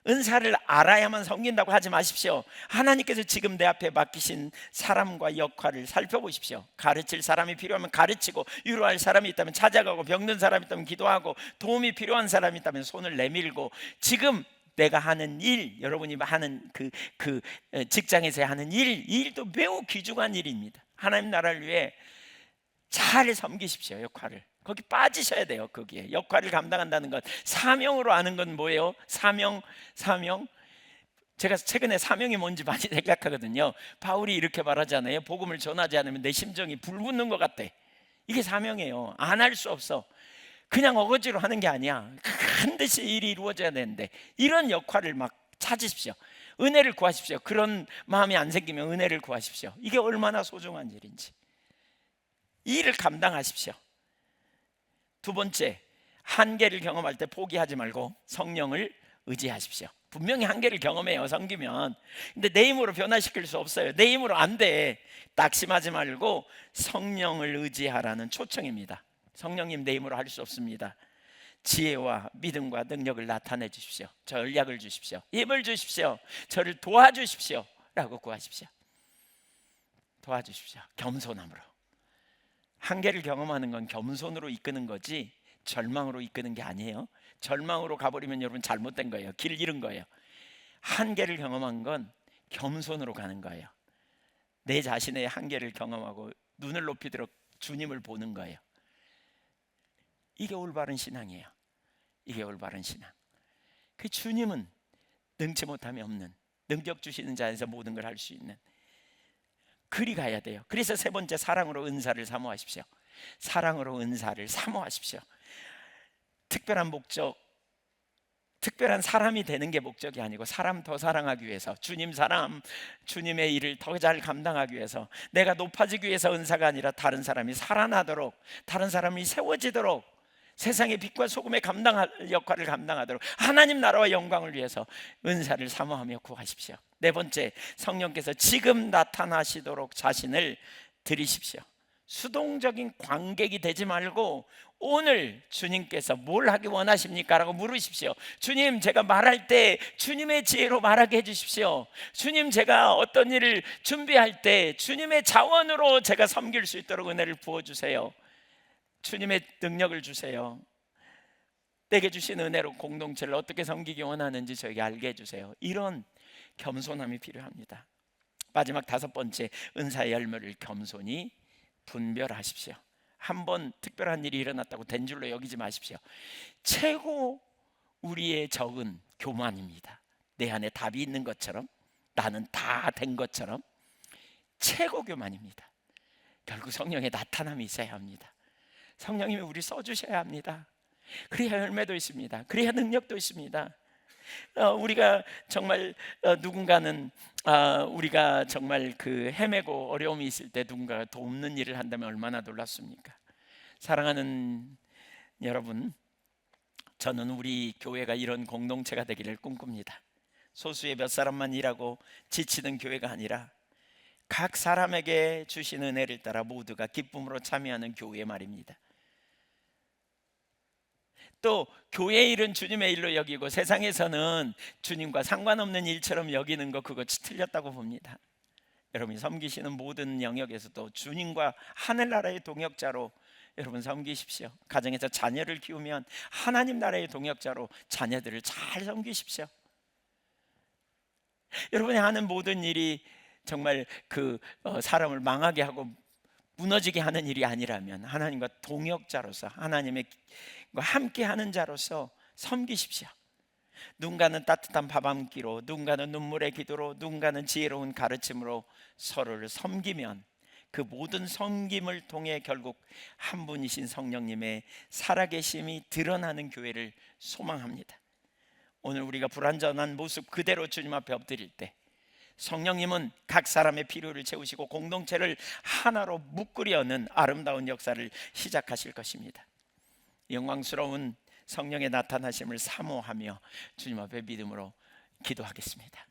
Speaker 1: 은사를 알아야만 섬긴다고 하지 마십시오. 하나님께서 지금 내 앞에 맡기신 사람과 역할을 살펴보십시오. 가르칠 사람이 필요하면 가르치고, 위로할 사람이 있다면 찾아가고, 병든 사람이 있다면 기도하고, 도움이 필요한 사람이 있다면 손을 내밀고, 지금 내가 하는 일, 여러분이 하는 그 직장에서 하는 일도 매우 귀중한 일입니다. 하나님 나라를 위해 잘 섬기십시오. 역할을 거기 빠지셔야 돼요. 거기에 역할을 감당한다는 것, 사명으로 아는 건 뭐예요? 사명. 제가 최근에 사명이 뭔지 많이 생각하거든요. 바울이 이렇게 말하잖아요. 복음을 전하지 않으면 내 심정이 불붙는 것 같아. 이게 사명이에요. 안 할 수 없어. 그냥 어거지로 하는 게 아니야. 반드시 일이 이루어져야 되는데, 이런 역할을 막 찾으십시오. 은혜를 구하십시오. 그런 마음이 안 생기면 은혜를 구하십시오. 이게 얼마나 소중한 일인지. 이 일을 감당하십시오. 두 번째, 한계를 경험할 때 포기하지 말고 성령을 의지하십시오. 분명히 한계를 경험해요, 섬기면. 근데 내 힘으로 변화시킬 수 없어요. 내 힘으로 안 돼. 낙심하지 말고 성령을 의지하라는 초청입니다. 성령님, 내 힘으로 할 수 없습니다. 지혜와 믿음과 능력을 나타내 주십시오. 전략을 주십시오. 힘을 주십시오. 저를 도와주십시오 라고 구하십시오. 도와주십시오. 겸손함으로. 한계를 경험하는 건 겸손으로 이끄는 거지 절망으로 이끄는 게 아니에요. 절망으로 가버리면 여러분 잘못된 거예요. 길 잃은 거예요. 한계를 경험한 건 겸손으로 가는 거예요. 내 자신의 한계를 경험하고 눈을 높이도록 주님을 보는 거예요. 이게 올바른 신앙이에요. 이게 올바른 신앙. 그 주님은 능치 못함이 없는, 능력 주시는 자에서 모든 걸 할 수 있는, 그리 가야 돼요. 그래서 세 번째, 사랑으로 은사를 사모하십시오. 사랑으로 은사를 사모하십시오. 특별한 목적, 특별한 사람이 되는 게 목적이 아니고 사람 더 사랑하기 위해서, 주님 사람, 주님의 일을 더 잘 감당하기 위해서, 내가 높아지기 위해서 은사가 아니라 다른 사람이 살아나도록, 다른 사람이 세워지도록, 세상의 빛과 소금의 감당할 역할을 감당하도록 하나님 나라와 영광을 위해서 은사를 사모하며 구하십시오. 네 번째, 성령께서 지금 나타나시도록 자신을 드리십시오. 수동적인 관객이 되지 말고 오늘 주님께서 뭘 하기 원하십니까? 라고 물으십시오. 주님, 제가 말할 때 주님의 지혜로 말하게 해주십시오. 주님, 제가 어떤 일을 준비할 때 주님의 자원으로 제가 섬길 수 있도록 은혜를 부어주세요. 주님의 능력을 주세요. 내게 주신 은혜로 공동체를 어떻게 섬기기 원하는지 저에게 알게 해주세요. 이런 겸손함이 필요합니다. 마지막 5번째, 은사의 열매를 겸손히 분별하십시오. 한번 특별한 일이 일어났다고 된 줄로 여기지 마십시오. 최고 우리의 적은 교만입니다. 내 안에 답이 있는 것처럼, 나는 다 된 것처럼, 최고 교만입니다. 결국 성령의 나타남이 있어야 합니다. 성령님이 우리 써주셔야 합니다. 그래야 열매도 있습니다. 그래야 능력도 있습니다. 우리가 정말 누군가는 우리가 정말 그 헤매고 어려움이 있을 때 누군가가 돕는 일을 한다면 얼마나 놀랍습니까? 사랑하는 여러분, 저는 우리 교회가 이런 공동체가 되기를 꿈꿉니다. 소수의 몇 사람만 일하고 지치는 교회가 아니라 각 사람에게 주신 은혜를 따라 모두가 기쁨으로 참여하는 교회 말입니다. 또 교회의 일은 주님의 일로 여기고 세상에서는 주님과 상관없는 일처럼 여기는 거, 그것이 틀렸다고 봅니다. 여러분이 섬기시는 모든 영역에서도 주님과 하늘나라의 동역자로 여러분 섬기십시오. 가정에서 자녀를 키우면 하나님 나라의 동역자로 자녀들을 잘 섬기십시오. 여러분이 하는 모든 일이 정말 사람을 망하게 하고 무너지게 하는 일이 아니라면 하나님과 동역자로서 하나님과 함께하는 자로서 섬기십시오. 누군가는 따뜻한 밥 한 끼로, 누군가는 눈물의 기도로, 누군가는 지혜로운 가르침으로 서로를 섬기면 그 모든 섬김을 통해 결국 한 분이신 성령님의 살아계심이 드러나는 교회를 소망합니다. 오늘 우리가 불완전한 모습 그대로 주님 앞에 엎드릴 때 성령님은 각 사람의 필요를 채우시고 공동체를 하나로 묶으려는 아름다운 역사를 시작하실 것입니다. 영광스러운 성령의 나타나심을 사모하며 주님 앞에 믿음으로 기도하겠습니다.